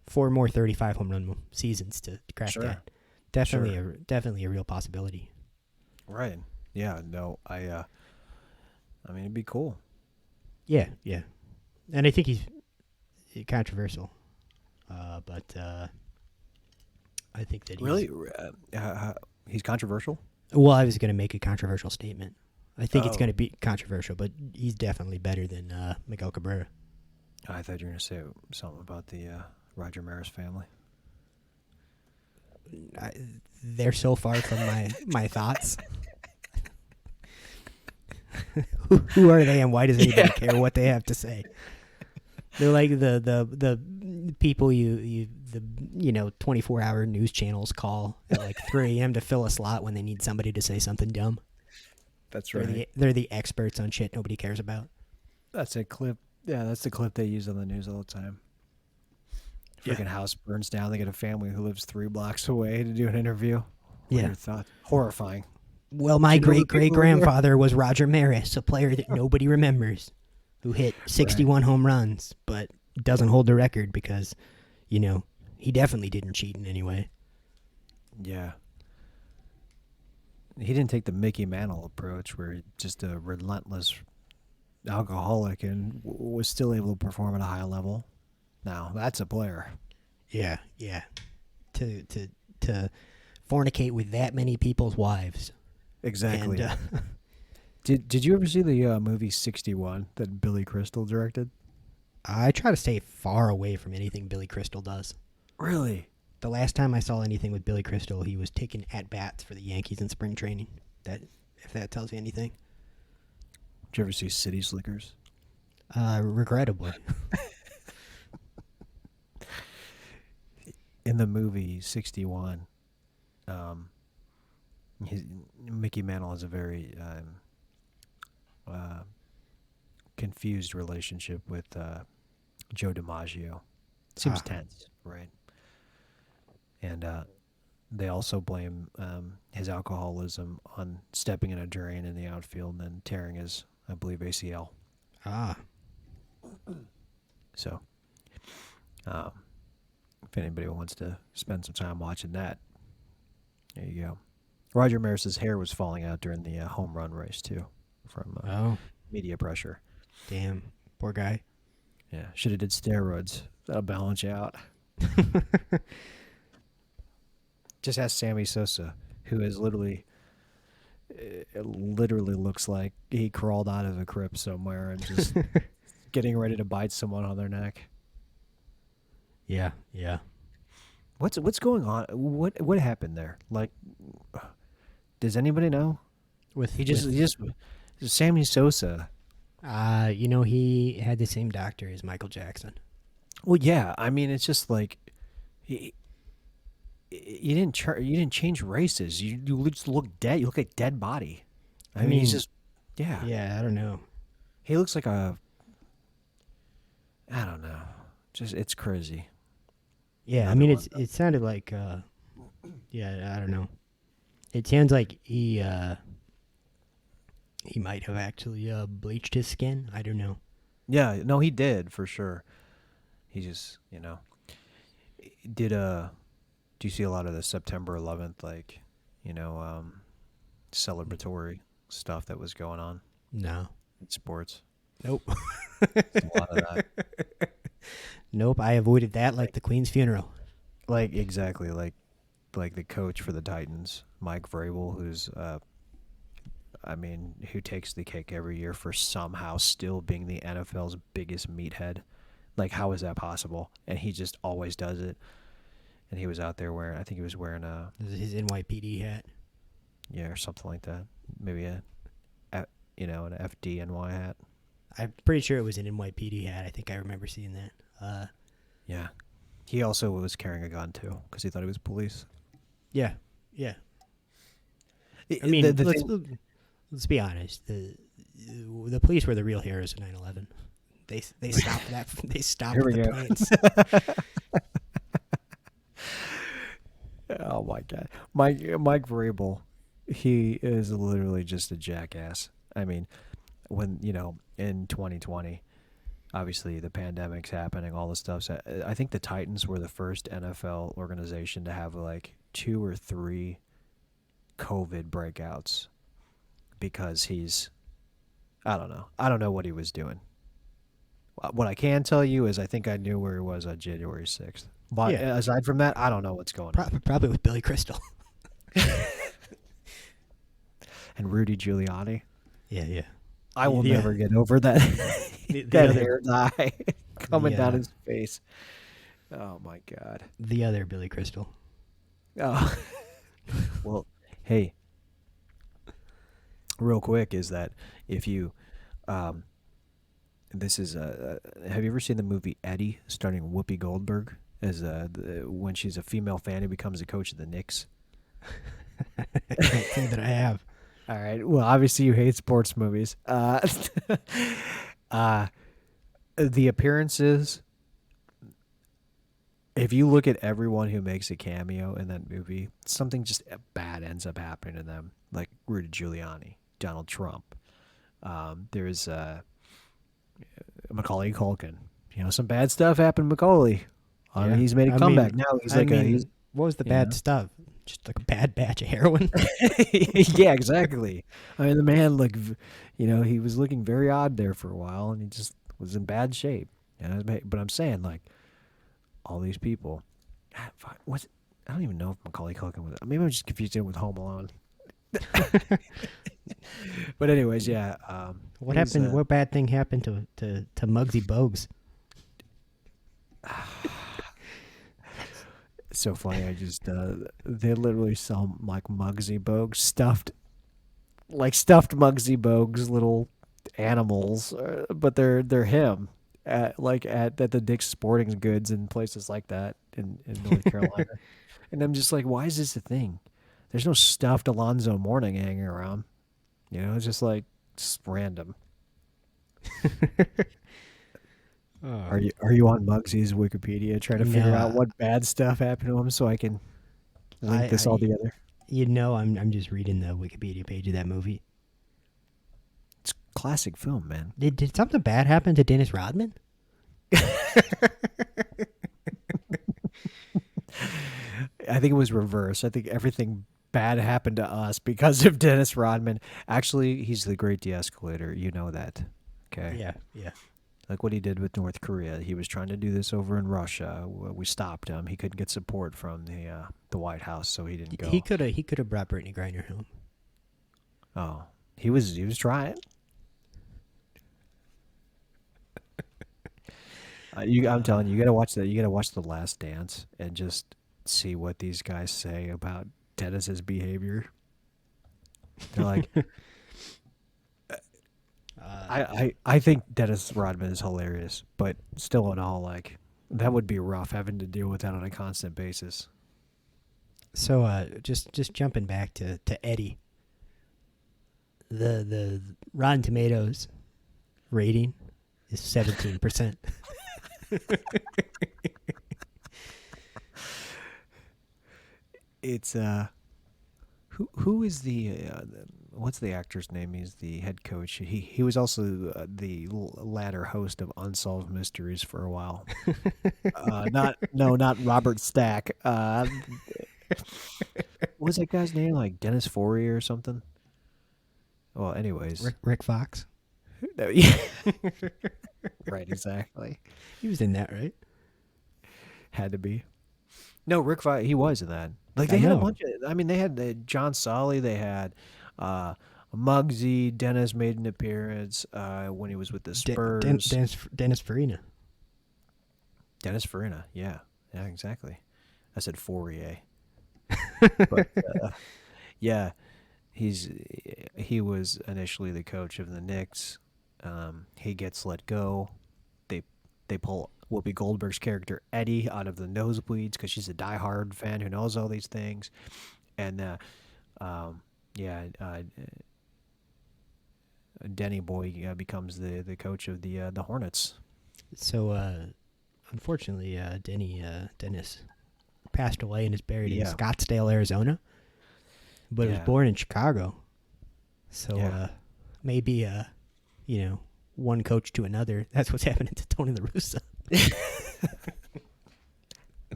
[SPEAKER 1] 4 more 35 home run seasons to crack
[SPEAKER 2] Sure.
[SPEAKER 1] that. Definitely,
[SPEAKER 2] Sure.
[SPEAKER 1] definitely a real possibility.
[SPEAKER 2] Right. Yeah. No. I mean, it'd be cool.
[SPEAKER 1] Yeah, yeah, and I think he's controversial, but I think that
[SPEAKER 2] Really? He's controversial.
[SPEAKER 1] Well, I was going to make a controversial statement. I think it's
[SPEAKER 2] Oh.
[SPEAKER 1] going to be controversial, but he's definitely better than Miguel Cabrera.
[SPEAKER 2] I thought you were going to say something about the Roger Maris family.
[SPEAKER 1] They're so far from my thoughts. Who are they, and why does anybody care what they have to say? They're like the people the 24-hour news channels call at like 3 a.m. to fill a slot when they need somebody to say something dumb.
[SPEAKER 2] That's
[SPEAKER 1] They're the experts on shit nobody cares about.
[SPEAKER 2] That's a clip. Yeah, that's the clip they use on the news all the time. Freaking house burns down. They get a family who lives 3 blocks away to do an interview. What are your thoughts? Horrifying.
[SPEAKER 1] Well, my great-great-grandfather was Roger Maris, a player that nobody remembers, who hit 61 home runs, but doesn't hold the record because, he definitely didn't cheat in any way.
[SPEAKER 2] Yeah. He didn't take the Mickey Mantle approach where he's just a relentless alcoholic and was still able to perform at a high level. Now, that's a player.
[SPEAKER 1] Yeah, yeah. To fornicate with that many people's wives.
[SPEAKER 2] Exactly.
[SPEAKER 1] And,
[SPEAKER 2] Did you ever see the movie 61 that Billy Crystal directed?
[SPEAKER 1] I try to stay far away from anything Billy Crystal does.
[SPEAKER 2] Really?
[SPEAKER 1] The last time I saw anything with Billy Crystal, he was taking at-bats for the Yankees in spring training. If that tells you anything.
[SPEAKER 2] Did you ever see City Slickers?
[SPEAKER 1] Regrettably.
[SPEAKER 2] In the movie 61, Mickey Mantle has a very confused relationship with Joe DiMaggio. Seems tense, right? And they also blame his alcoholism on stepping in a drain in the outfield and then tearing his, I believe, ACL. So, if anybody wants to spend some time watching that, there you go. Roger Maris's hair was falling out during the home run race too, from media pressure.
[SPEAKER 1] Damn, poor guy.
[SPEAKER 2] Yeah, should have did steroids. That'll balance you out. Just ask Sammy Sosa, who is literally looks like he crawled out of a crypt somewhere and just getting ready to bite someone on their neck.
[SPEAKER 1] Yeah, yeah.
[SPEAKER 2] What's going on? What happened there? Like, does anybody know? He just Sammy Sosa.
[SPEAKER 1] He had the same doctor as Michael Jackson.
[SPEAKER 2] Well, yeah. I mean, it's just like you didn't change races. You just look dead. You look like dead body. I mean, he's just
[SPEAKER 1] Yeah, I don't know.
[SPEAKER 2] He looks like I don't know. Just it's crazy.
[SPEAKER 1] Yeah, I mean it sounded like I don't know. It sounds like he might have actually bleached his skin. I don't know.
[SPEAKER 2] Yeah, no, he did for sure. He just, did do you see a lot of the September 11th celebratory stuff that was going on
[SPEAKER 1] No.
[SPEAKER 2] in sports?
[SPEAKER 1] Nope.
[SPEAKER 2] A lot of that.
[SPEAKER 1] Nope, I avoided that like the Queen's funeral.
[SPEAKER 2] Like exactly, like the coach for the Titans, Mike Vrabel, who's who takes the cake every year for somehow still being the NFL's biggest meathead. Like, how is that possible? And he just always does it. And he was out there wearing, I think he was wearing
[SPEAKER 1] his NYPD hat.
[SPEAKER 2] Yeah, or something like that. Maybe an FDNY hat.
[SPEAKER 1] I'm pretty sure it was an NYPD hat. I think I remember seeing that.
[SPEAKER 2] Yeah. He also was carrying a gun, too, because he thought he was police.
[SPEAKER 1] Yeah, yeah. I mean, let's be honest. The police were the real heroes of 9/11. They stopped that. They stopped the planes.
[SPEAKER 2] Oh my God, Mike Vrabel, he is literally just a jackass. I mean, when in 2020, obviously the pandemic's happening, all this stuff. So I think the Titans were the first NFL organization to have like 2 or 3 COVID breakouts because I don't know. I don't know what he was doing. What I can tell you is I think I knew where he was on January 6th. But
[SPEAKER 1] Yeah,
[SPEAKER 2] aside from that, I don't know what's going on.
[SPEAKER 1] probably with Billy Crystal.
[SPEAKER 2] And Rudy Giuliani.
[SPEAKER 1] Yeah, yeah.
[SPEAKER 2] I will
[SPEAKER 1] Yeah.
[SPEAKER 2] never get over that
[SPEAKER 1] The
[SPEAKER 2] that
[SPEAKER 1] other,
[SPEAKER 2] hair dye coming down
[SPEAKER 1] the
[SPEAKER 2] his face. Oh my god.
[SPEAKER 1] the other Billy Crystal.
[SPEAKER 2] Oh. Well, hey, real quick is that if you um this is have you ever seen the movie Eddie starring Whoopi Goldberg as when she's a female fan who becomes the coach of the Knicks?
[SPEAKER 1] I can't say that I have.
[SPEAKER 2] All right. Well, obviously you hate sports movies. Uh the appearances, if you look at everyone who makes a cameo in that movie, something just bad ends up happening to them, like Rudy Giuliani, Donald Trump. There's Macaulay Culkin. You know, some bad stuff happened to Macaulay. I mean, he's made a comeback now. He's like he's,
[SPEAKER 1] what was the
[SPEAKER 2] you
[SPEAKER 1] bad
[SPEAKER 2] know?
[SPEAKER 1] stuff? Just like a bad batch of heroin.
[SPEAKER 2] Yeah, exactly. I mean, the man looked, he was looking very odd there for a while, and he just was in bad shape. But I'm saying, like, all these people. What's I don't even know if Macaulay Culkin was. Maybe I'm just confused him with Home Alone. But anyways, yeah.
[SPEAKER 1] What happened? What bad thing happened to Muggsy Bogues?
[SPEAKER 2] So funny. I just they literally sell like Muggsy Bogues stuffed Muggsy Bogues little animals, but they're him at the Dick's Sporting Goods and places like that in North Carolina. And I'm just like, why is this a thing? There's no stuffed Alonzo Mourning hanging around. It's just like random. Are you on Muggsy's Wikipedia trying to figure out what bad stuff happened to him so I can link this all together?
[SPEAKER 1] I'm just reading the Wikipedia page of that movie.
[SPEAKER 2] It's a classic film, man.
[SPEAKER 1] Did something bad happen to Dennis Rodman?
[SPEAKER 2] I think it was reverse. I think everything bad happened to us because of Dennis Rodman. Actually, he's the great de-escalator. You know that. Okay.
[SPEAKER 1] Yeah.
[SPEAKER 2] Like what he did with North Korea. He was trying to do this over in Russia. We stopped him. He couldn't get support from the White House, so he didn't go.
[SPEAKER 1] He could have brought Brittany Griner home.
[SPEAKER 2] Oh, he was trying. I'm telling you, you gotta watch that. You gotta watch The Last Dance and just see what these guys say about Dennis's behavior. They're like, I think Dennis Rodman is hilarious, but still in all, like, that would be rough having to deal with that on a constant basis.
[SPEAKER 1] So just jumping back to Eddie. The Rotten Tomatoes rating is 17%.
[SPEAKER 2] It's who is what's the actor's name? He's the head coach. He was also the latter host of Unsolved Mysteries for a while. Not Robert Stack. What was that guy's name? Like Dennis Fourier or something? Well, anyways,
[SPEAKER 1] Rick Fox.
[SPEAKER 2] Right, exactly.
[SPEAKER 1] He was in that, right?
[SPEAKER 2] Had to be. No, Rick Fox. He was in that. Like they had a bunch of. I mean, they had John Solly. They had Muggsy. Dennis made an appearance when he was with the Spurs.
[SPEAKER 1] Dennis Farina.
[SPEAKER 2] Dennis Farina. Yeah, exactly. I said Fourier. But yeah, he was initially the coach of the Knicks. He gets let go. They pull Whoopi Goldberg's character Eddie out of the nosebleeds because she's a diehard fan who knows all these things, and Denny Boy becomes the coach of the Hornets.
[SPEAKER 1] So unfortunately, Dennis passed away and is buried in Scottsdale, Arizona, but was born in Chicago. So maybe one coach to another. That's what's happening to Tony La Russa.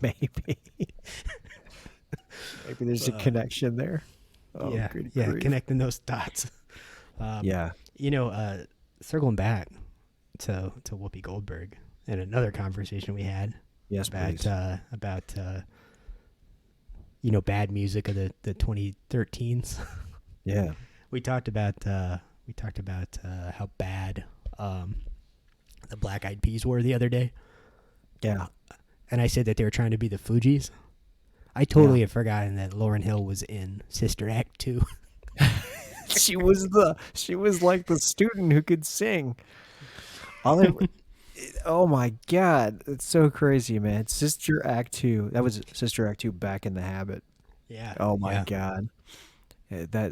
[SPEAKER 2] Maybe. Maybe there's a connection there. Oh,
[SPEAKER 1] yeah,
[SPEAKER 2] good
[SPEAKER 1] yeah,
[SPEAKER 2] grief.
[SPEAKER 1] connecting those dots.
[SPEAKER 2] Yeah.
[SPEAKER 1] Circling back to Whoopi Goldberg and another conversation we had
[SPEAKER 2] Yes, please.
[SPEAKER 1] about bad music of the 2013s.
[SPEAKER 2] Yeah.
[SPEAKER 1] We talked about how bad the Black Eyed Peas were the other day,
[SPEAKER 2] Yeah.
[SPEAKER 1] and I said that they were trying to be the Fugees. I totally had forgotten that Lauryn Hill was in Sister Act 2.
[SPEAKER 2] She was like the student who could sing. Oh my God, it's so crazy, man. Sister Act 2. That was Sister Act 2 Back in the Habit.
[SPEAKER 1] Yeah.
[SPEAKER 2] Oh my
[SPEAKER 1] yeah.
[SPEAKER 2] God. Yeah,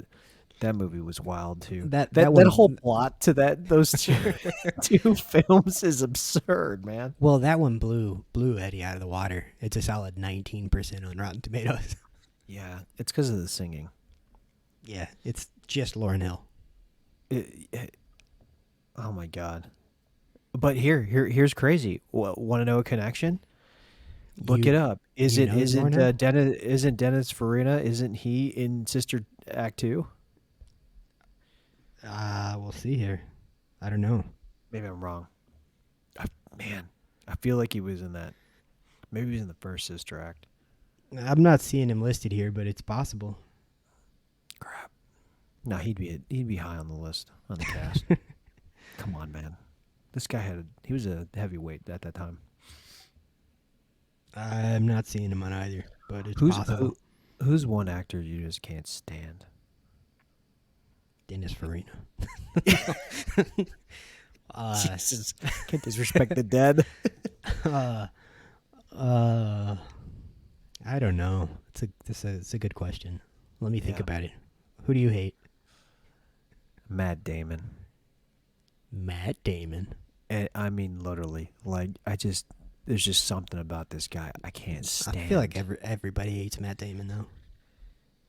[SPEAKER 2] that movie was wild too.
[SPEAKER 1] That
[SPEAKER 2] whole plot to those two films is absurd, man.
[SPEAKER 1] Well, that one blew Eddie out of the water. It's a solid 19% on Rotten Tomatoes.
[SPEAKER 2] Yeah, it's because of the singing.
[SPEAKER 1] Yeah, it's just Lauryn Hill.
[SPEAKER 2] Oh my God. But here's crazy. Want to know a connection? Look it up. Isn't Dennis Farina? Isn't he in Sister Act 2?
[SPEAKER 1] We'll see here. I don't know.
[SPEAKER 2] Maybe I'm wrong. I feel like he was in that. Maybe he was in the first Sister Act.
[SPEAKER 1] I'm not seeing him listed here, but it's possible.
[SPEAKER 2] Crap. No, he'd be high on the list on the cast. Come on, man. This guy he was a heavyweight at that time.
[SPEAKER 1] I'm not seeing him on either, but it's possible.
[SPEAKER 2] Who's one actor you just can't stand?
[SPEAKER 1] Dennis Farina.
[SPEAKER 2] Jesus, can't disrespect the dead.
[SPEAKER 1] I don't know. It's a good question. Let me think about it. Who do you hate?
[SPEAKER 2] Matt Damon.
[SPEAKER 1] Matt Damon.
[SPEAKER 2] And I mean, literally, like there's just something about this guy I can't stand.
[SPEAKER 1] I feel like everybody hates Matt Damon though.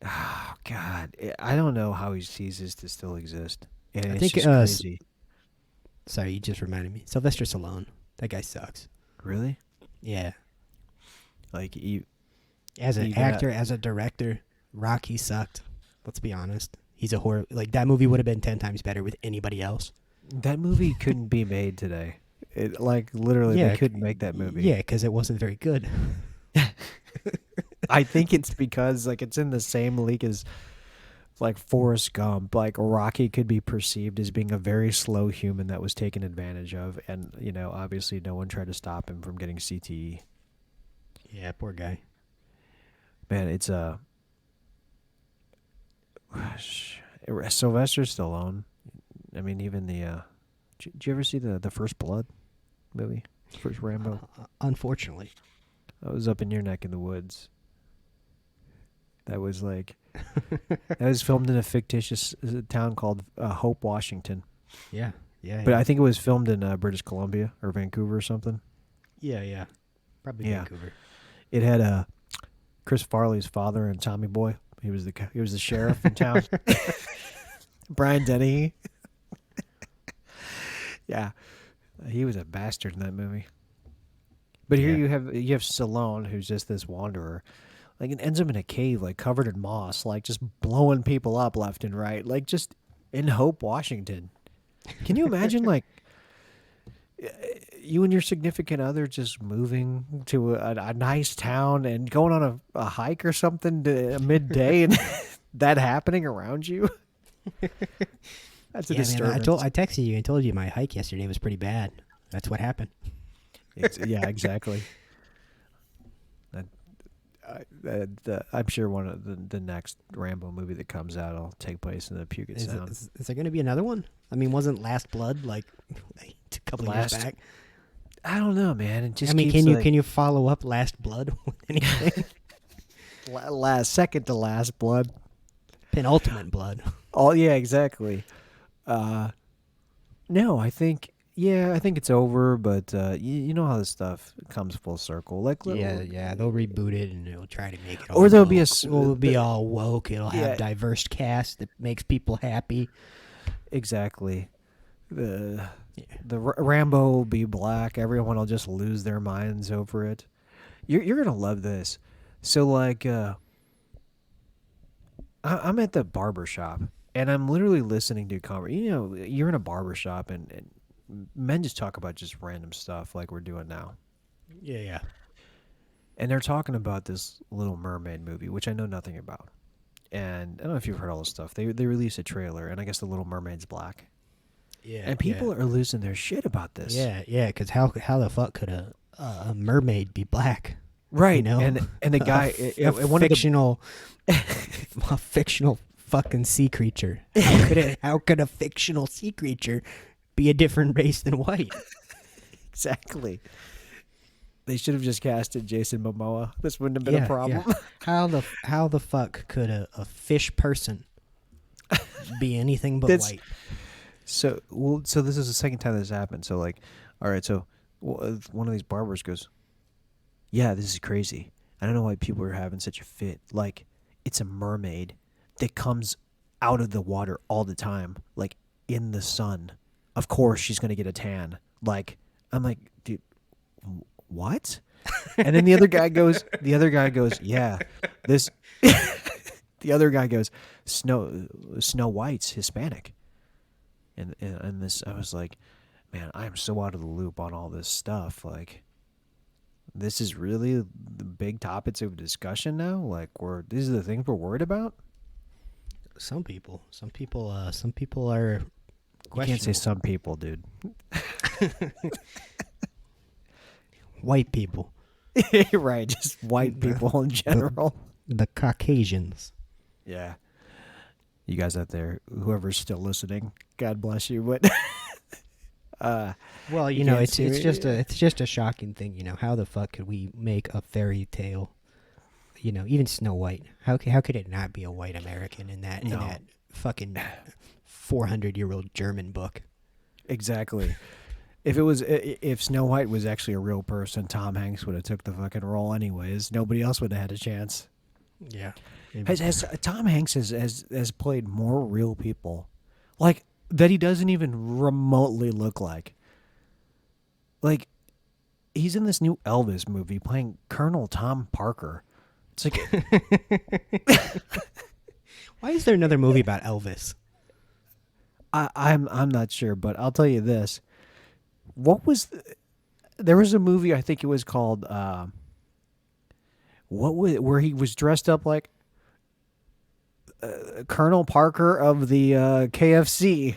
[SPEAKER 2] Oh God, I don't know how he ceases to still exist. And
[SPEAKER 1] I
[SPEAKER 2] it's
[SPEAKER 1] think
[SPEAKER 2] just crazy.
[SPEAKER 1] Sorry, you just reminded me. Sylvester Stallone. That guy sucks.
[SPEAKER 2] Really?
[SPEAKER 1] Yeah.
[SPEAKER 2] Like
[SPEAKER 1] as an actor, as a director, Rocky sucked. Let's be honest. He's a horror. Like that movie would have been 10 times better with anybody else.
[SPEAKER 2] That movie couldn't be made today. It literally they couldn't make that movie.
[SPEAKER 1] Yeah, because it wasn't very good.
[SPEAKER 2] I think it's because it's in the same league as Forrest Gump. Rocky could be perceived as being a very slow human that was taken advantage of, and obviously no one tried to stop him from getting CTE.
[SPEAKER 1] Yeah, poor guy.
[SPEAKER 2] Man, it's Sylvester Stallone. I mean, even the. Did you ever see the First Blood movie? First Rambo?
[SPEAKER 1] Unfortunately.
[SPEAKER 2] I was up in your neck in the woods. That was that was filmed in a fictitious town called Hope, Washington.
[SPEAKER 1] Yeah.
[SPEAKER 2] But I think it was filmed in British Columbia or Vancouver or something.
[SPEAKER 1] Yeah. Probably Vancouver.
[SPEAKER 2] It had Chris Farley's father and Tommy Boy. He was the sheriff in town. Brian Dennehy. Yeah, he was a bastard in that movie. But here you have Stallone, who's just this wanderer, it ends up in a cave, covered in moss, just blowing people up left and right, just in Hope, Washington. Can you imagine, you and your significant other just moving to a nice town and going on a hike or something to midday, and that happening around you? That's a disturbance.
[SPEAKER 1] Man, I texted you and told you my hike yesterday was pretty bad. That's what happened.
[SPEAKER 2] Yeah, exactly. I'm sure one of the next Rambo movie that comes out will take place in the Puget Sound.
[SPEAKER 1] Is there going to be another one? I mean, wasn't Last Blood a couple of years back?
[SPEAKER 2] I don't know, man. It just
[SPEAKER 1] can you follow up Last Blood with anything?
[SPEAKER 2] Second to Last Blood.
[SPEAKER 1] Penultimate Blood.
[SPEAKER 2] Oh yeah, exactly. No, I think it's over, but you know how this stuff comes full circle.
[SPEAKER 1] Yeah, they'll reboot it and they'll try to make it all
[SPEAKER 2] or there'll
[SPEAKER 1] woke. Be all woke. It'll have diverse cast that makes people happy.
[SPEAKER 2] Exactly. The Rambo will be black. Everyone will just lose their minds over it. You're gonna love this. So like, I'm at the barber shop and I'm literally listening to You know, you're in a barber shop and men just talk about just random stuff like we're doing now.
[SPEAKER 1] Yeah, yeah.
[SPEAKER 2] And they're talking about this Little Mermaid movie, which I know nothing about. And I don't know if you've heard all this stuff. They released a trailer, and I guess the Little Mermaid's black.
[SPEAKER 1] Yeah,
[SPEAKER 2] And people are losing their shit about this.
[SPEAKER 1] yeah, yeah. Because how the fuck could a mermaid be black?
[SPEAKER 2] Right.
[SPEAKER 1] You know,
[SPEAKER 2] And the guy, one
[SPEAKER 1] fictional, a fictional fucking sea creature. How could a fictional sea creature be a different race than white?
[SPEAKER 2] exactly. They should have just casted Jason Momoa. This wouldn't have been a problem.
[SPEAKER 1] Yeah. How the fuck could a fish person be anything but white?
[SPEAKER 2] So this is the second time this happened. So like, all right. So one of these barbers goes, "Yeah, this is crazy. I don't know why people are having such a fit. Like, it's a mermaid that comes out of the water all the time, like in the sun. Of course, she's gonna get a tan. Like, I'm like, dude, what?" And then the other guy goes, "Yeah, this." The other guy goes, Snow White's Hispanic." And this, I was like, man, I am so out of the loop on all this stuff. Like, this is really the big topics of discussion now. Like, these are the things we're worried about.
[SPEAKER 1] Some people are questionable.
[SPEAKER 2] You can't say some people, dude.
[SPEAKER 1] White people.
[SPEAKER 2] Right, just white people in general.
[SPEAKER 1] The Caucasians.
[SPEAKER 2] Yeah. You guys out there, whoever's still listening, God bless you. But
[SPEAKER 1] well, you know, it's just a shocking thing. You know, how the fuck could we make a fairy tale? You know, even Snow White. How could it not be a white American in that fucking 400-year-old German book?
[SPEAKER 2] Exactly. If Snow White was actually a real person, Tom Hanks would have took the fucking role anyways. Nobody else would have had a chance.
[SPEAKER 1] Yeah.
[SPEAKER 2] Has Tom Hanks has played more real people, like that he doesn't even remotely look like. Like, he's in this new Elvis movie playing Colonel Tom Parker. It's like,
[SPEAKER 1] why is there another movie about Elvis?
[SPEAKER 2] I'm not sure, but I'll tell you this. There was a movie, I think it was called where he was dressed up like Colonel Parker of the KFC.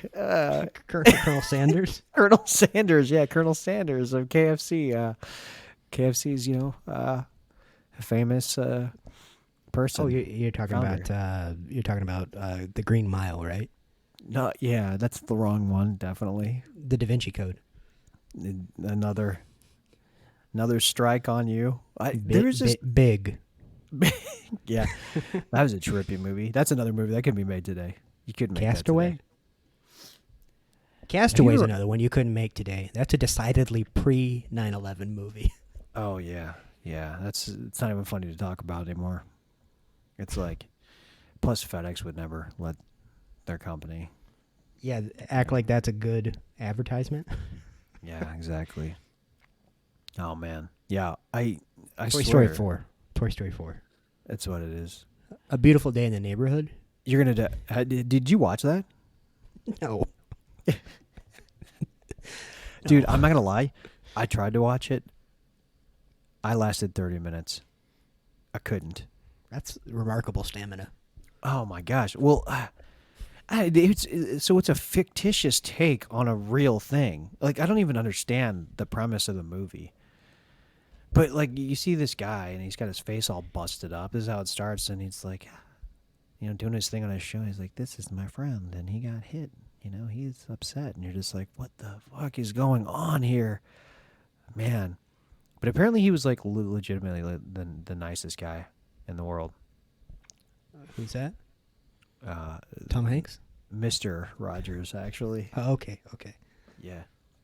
[SPEAKER 1] Colonel Sanders?
[SPEAKER 2] Colonel Sanders, yeah, Colonel Sanders of KFC. KFC's, a famous person.
[SPEAKER 1] Oh, you're talking about the Green Mile, right?
[SPEAKER 2] No, yeah, that's the wrong one, definitely.
[SPEAKER 1] The Da Vinci Code.
[SPEAKER 2] Another strike on you.
[SPEAKER 1] Big.
[SPEAKER 2] Yeah, that was a trippy movie. That's another movie that could be made today. You couldn't make
[SPEAKER 1] Castaway.
[SPEAKER 2] That today.
[SPEAKER 1] Castaway's another one you couldn't make today. That's a decidedly pre 9/11 movie.
[SPEAKER 2] Oh yeah. It's not even funny to talk about anymore. It's like, plus FedEx would never let their company.
[SPEAKER 1] Yeah, act like that's a good advertisement.
[SPEAKER 2] Yeah, exactly. Oh man, yeah. I
[SPEAKER 1] Toy
[SPEAKER 2] swear.
[SPEAKER 1] Story 4.
[SPEAKER 2] That's what it is.
[SPEAKER 1] A Beautiful Day in the Neighborhood.
[SPEAKER 2] You're gonna. Did you watch that?
[SPEAKER 1] No.
[SPEAKER 2] Dude, I'm not gonna lie. I tried to watch it. I lasted 30 minutes. I couldn't.
[SPEAKER 1] That's remarkable stamina.
[SPEAKER 2] Oh my gosh. Well, it's a fictitious take on a real thing. Like, I don't even understand the premise of the movie. But like, you see this guy and he's got his face all busted up. This is how it starts, and he's like, doing his thing on his show. He's like, "This is my friend, and he got hit. He's upset." And you're just like, "What the fuck is going on here, man?" But apparently, he was like legitimately the nicest guy in the world.
[SPEAKER 1] Who's that? Tom Hanks?
[SPEAKER 2] Mr. Rogers, actually.
[SPEAKER 1] Oh, okay.
[SPEAKER 2] Yeah.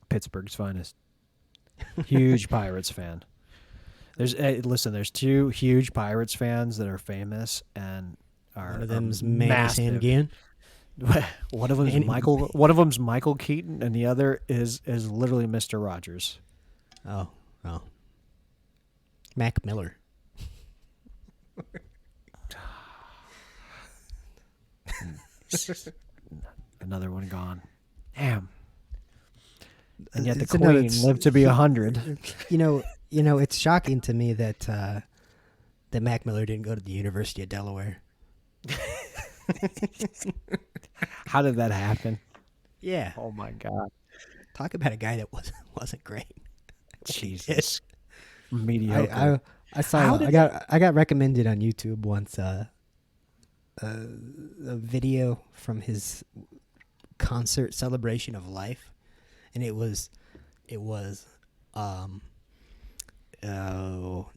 [SPEAKER 2] Pittsburgh's finest. Huge Pirates fan. There's two huge Pirates fans that are famous and are
[SPEAKER 1] one of them's
[SPEAKER 2] massive.
[SPEAKER 1] Mangian.
[SPEAKER 2] One of them's
[SPEAKER 1] And-
[SPEAKER 2] Michael. One of them's Michael Keaton, and the other is literally Mr. Rogers.
[SPEAKER 1] Oh, Mac Miller.
[SPEAKER 2] Another one gone. Damn. And yet the
[SPEAKER 1] It's another-
[SPEAKER 2] Queen lived to be 100.
[SPEAKER 1] You know, it's shocking to me that that Mac Miller didn't go to the University of Delaware.
[SPEAKER 2] How did that happen?
[SPEAKER 1] Yeah,
[SPEAKER 2] Oh my God.
[SPEAKER 1] talk about a guy that wasn't great.
[SPEAKER 2] Jesus. Mediocre.
[SPEAKER 1] I saw.
[SPEAKER 2] How
[SPEAKER 1] I got recommended on YouTube once a video from his concert celebration of life, and it was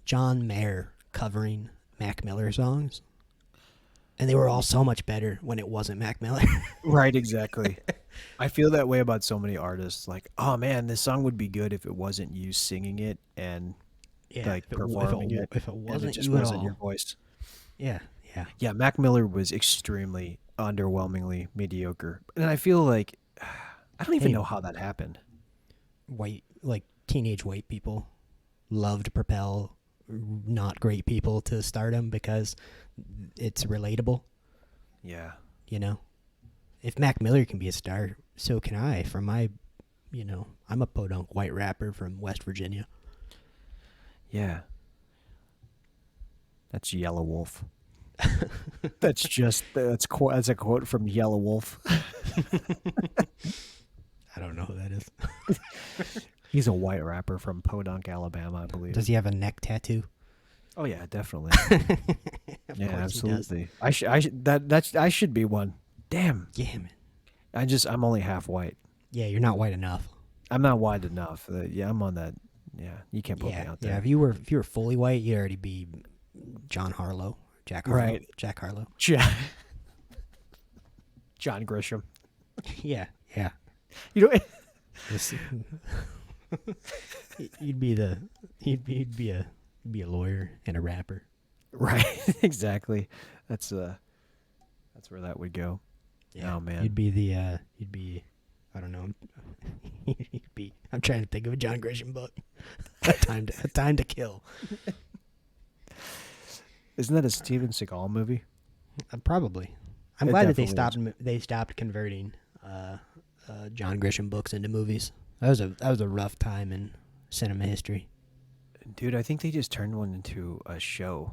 [SPEAKER 1] John Mayer covering Mac Miller songs, and they were all so much better when it wasn't Mac Miller.
[SPEAKER 2] Right, exactly. I feel that way about so many artists. Like, oh man, this song would be good if it wasn't you singing it and like performing it.
[SPEAKER 1] If it
[SPEAKER 2] And
[SPEAKER 1] wasn't
[SPEAKER 2] it just
[SPEAKER 1] you at
[SPEAKER 2] wasn't
[SPEAKER 1] all.
[SPEAKER 2] your voice.
[SPEAKER 1] Yeah.
[SPEAKER 2] Yeah, Mac Miller was extremely underwhelmingly mediocre. And I feel like I don't even
[SPEAKER 1] Hey.
[SPEAKER 2] know how that happened.
[SPEAKER 1] Teenage white people love to propel not great people to stardom because it's relatable.
[SPEAKER 2] Yeah.
[SPEAKER 1] You know, if Mac Miller can be a star, so can I. From my, I'm a podunk white rapper from West Virginia.
[SPEAKER 2] Yeah. That's Yellow Wolf. that's a quote from Yellow Wolf.
[SPEAKER 1] I don't know who that is.
[SPEAKER 2] He's a white rapper from Podunk, Alabama, I believe.
[SPEAKER 1] Does he have a neck tattoo?
[SPEAKER 2] Oh yeah, definitely.
[SPEAKER 1] Of
[SPEAKER 2] Yeah,
[SPEAKER 1] course he does.
[SPEAKER 2] absolutely. I should be one. Damn.
[SPEAKER 1] Yeah, man.
[SPEAKER 2] I'm only half white.
[SPEAKER 1] Yeah, you're not white enough.
[SPEAKER 2] I'm not wide enough. Yeah, I'm on that. Yeah, you can't put me out there.
[SPEAKER 1] Yeah. If you were fully white, you'd already be Jack Harlow.
[SPEAKER 2] Right.
[SPEAKER 1] Jack Harlow.
[SPEAKER 2] John Grisham.
[SPEAKER 1] Yeah.
[SPEAKER 2] You know,
[SPEAKER 1] This- you'd be a lawyer and a rapper.
[SPEAKER 2] right? Exactly. That's where that would go.
[SPEAKER 1] Yeah.
[SPEAKER 2] Oh, man.
[SPEAKER 1] You'd be I don't know. I'm trying to think of a John Grisham book. A Time to Kill.
[SPEAKER 2] Isn't that a Steven Seagal movie?
[SPEAKER 1] Probably. I'm
[SPEAKER 2] It
[SPEAKER 1] glad that
[SPEAKER 2] definitely
[SPEAKER 1] they stopped converting John Grisham books into movies. That was a rough time in cinema history.
[SPEAKER 2] Dude, I think they just turned one into a show,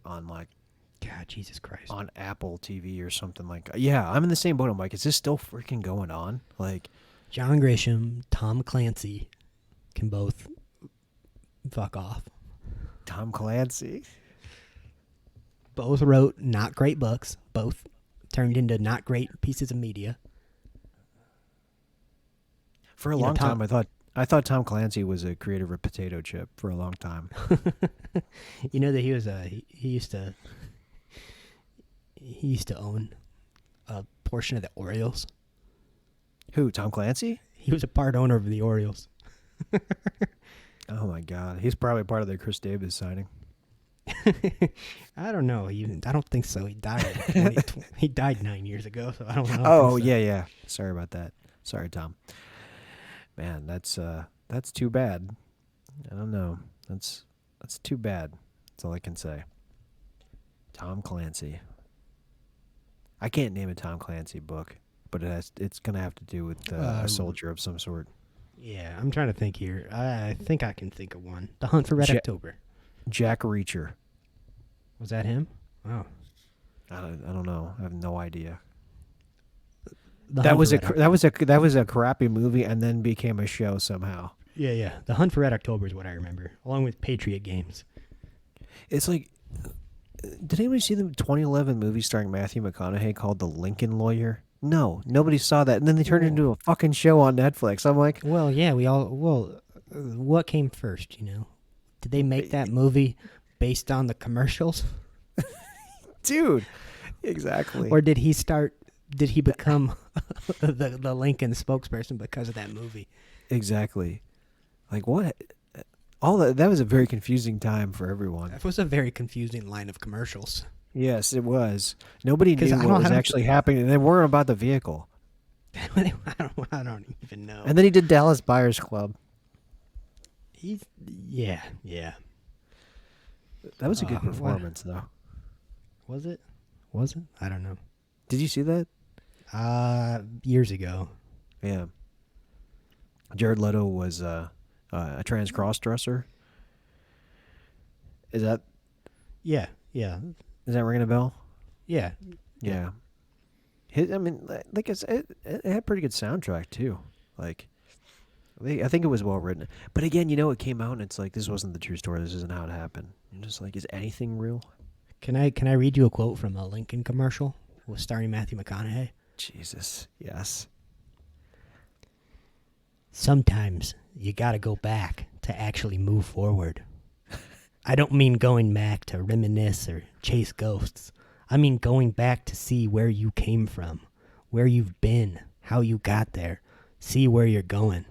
[SPEAKER 2] on
[SPEAKER 1] God, Jesus Christ.
[SPEAKER 2] on Apple TV or something like. Yeah, I'm in the same boat. I'm like, is this still freaking going on? Like,
[SPEAKER 1] John Grisham, Tom Clancy can both fuck off.
[SPEAKER 2] Tom Clancy.
[SPEAKER 1] Both wrote not great books. Both turned into not great pieces of media.
[SPEAKER 2] For a
[SPEAKER 1] You know,
[SPEAKER 2] long
[SPEAKER 1] Tom-
[SPEAKER 2] time, I thought Tom Clancy was a creator of a potato chip for a long time.
[SPEAKER 1] You know that he was he used to own a portion of the Orioles.
[SPEAKER 2] Who? Tom Clancy?
[SPEAKER 1] He was a part owner of the Orioles.
[SPEAKER 2] Oh my God, he's probably part of the Chris Davis signing.
[SPEAKER 1] I don't know. I don't think so. He died. He died 9 years ago, so I don't know.
[SPEAKER 2] Oh yeah. Sorry about that. Sorry, Tom. Man, that's too bad. I don't know. That's too bad. That's all I can say. Tom Clancy. I can't name a Tom Clancy book, but it's gonna have to do with a soldier of some sort.
[SPEAKER 1] Yeah, I'm trying to think here. I think I can think of one. The Hunt for Red October.
[SPEAKER 2] Jack Reacher.
[SPEAKER 1] Was that him? Oh.
[SPEAKER 2] I don't know. I have no idea.
[SPEAKER 1] The
[SPEAKER 2] That
[SPEAKER 1] Hunt
[SPEAKER 2] was
[SPEAKER 1] for
[SPEAKER 2] a
[SPEAKER 1] Red
[SPEAKER 2] that was a crappy movie and then became a show somehow.
[SPEAKER 1] Yeah. The Hunt for Red October is what I remember, along with Patriot Games.
[SPEAKER 2] It's like, did anybody see the 2011 movie starring Matthew McConaughey called The Lincoln Lawyer? No, nobody saw that. And then they turned it into a fucking show on Netflix. I'm like,
[SPEAKER 1] Well, yeah, what came first, Did they make that movie based on the commercials?
[SPEAKER 2] dude, exactly.
[SPEAKER 1] Or did he become the Lincoln spokesperson because of that movie?
[SPEAKER 2] Exactly. Like what? All that was a very confusing time for everyone.
[SPEAKER 1] That was a very confusing line of commercials.
[SPEAKER 2] Yes, it was. Nobody
[SPEAKER 1] 'Cause
[SPEAKER 2] knew
[SPEAKER 1] I
[SPEAKER 2] what
[SPEAKER 1] don't, I
[SPEAKER 2] was
[SPEAKER 1] don't,
[SPEAKER 2] actually happening. They weren't about the vehicle.
[SPEAKER 1] I don't even know.
[SPEAKER 2] And then he did Dallas Buyers Club.
[SPEAKER 1] He's, yeah, yeah.
[SPEAKER 2] That was a good
[SPEAKER 1] What
[SPEAKER 2] performance, though.
[SPEAKER 1] was it? Was it? I don't know.
[SPEAKER 2] Did you see that?
[SPEAKER 1] Years ago.
[SPEAKER 2] Yeah. Jared Leto was a trans cross-dresser. Is that
[SPEAKER 1] Yeah, yeah,
[SPEAKER 2] ringing a bell?
[SPEAKER 1] yeah.
[SPEAKER 2] Yeah. I mean, like it had a pretty good soundtrack too. Like, I think it was well written. But again, it came out and it's like this wasn't the true story. This isn't how it happened. You're just like, is anything real?
[SPEAKER 1] Can I read you a quote from a Lincoln commercial with starring Matthew McConaughey?
[SPEAKER 2] Jesus, yes.
[SPEAKER 1] Sometimes you gotta go back to actually move forward. I don't mean going back to reminisce or chase ghosts. I mean going back to see where you came from, where you've been, how you got there, see where you're going.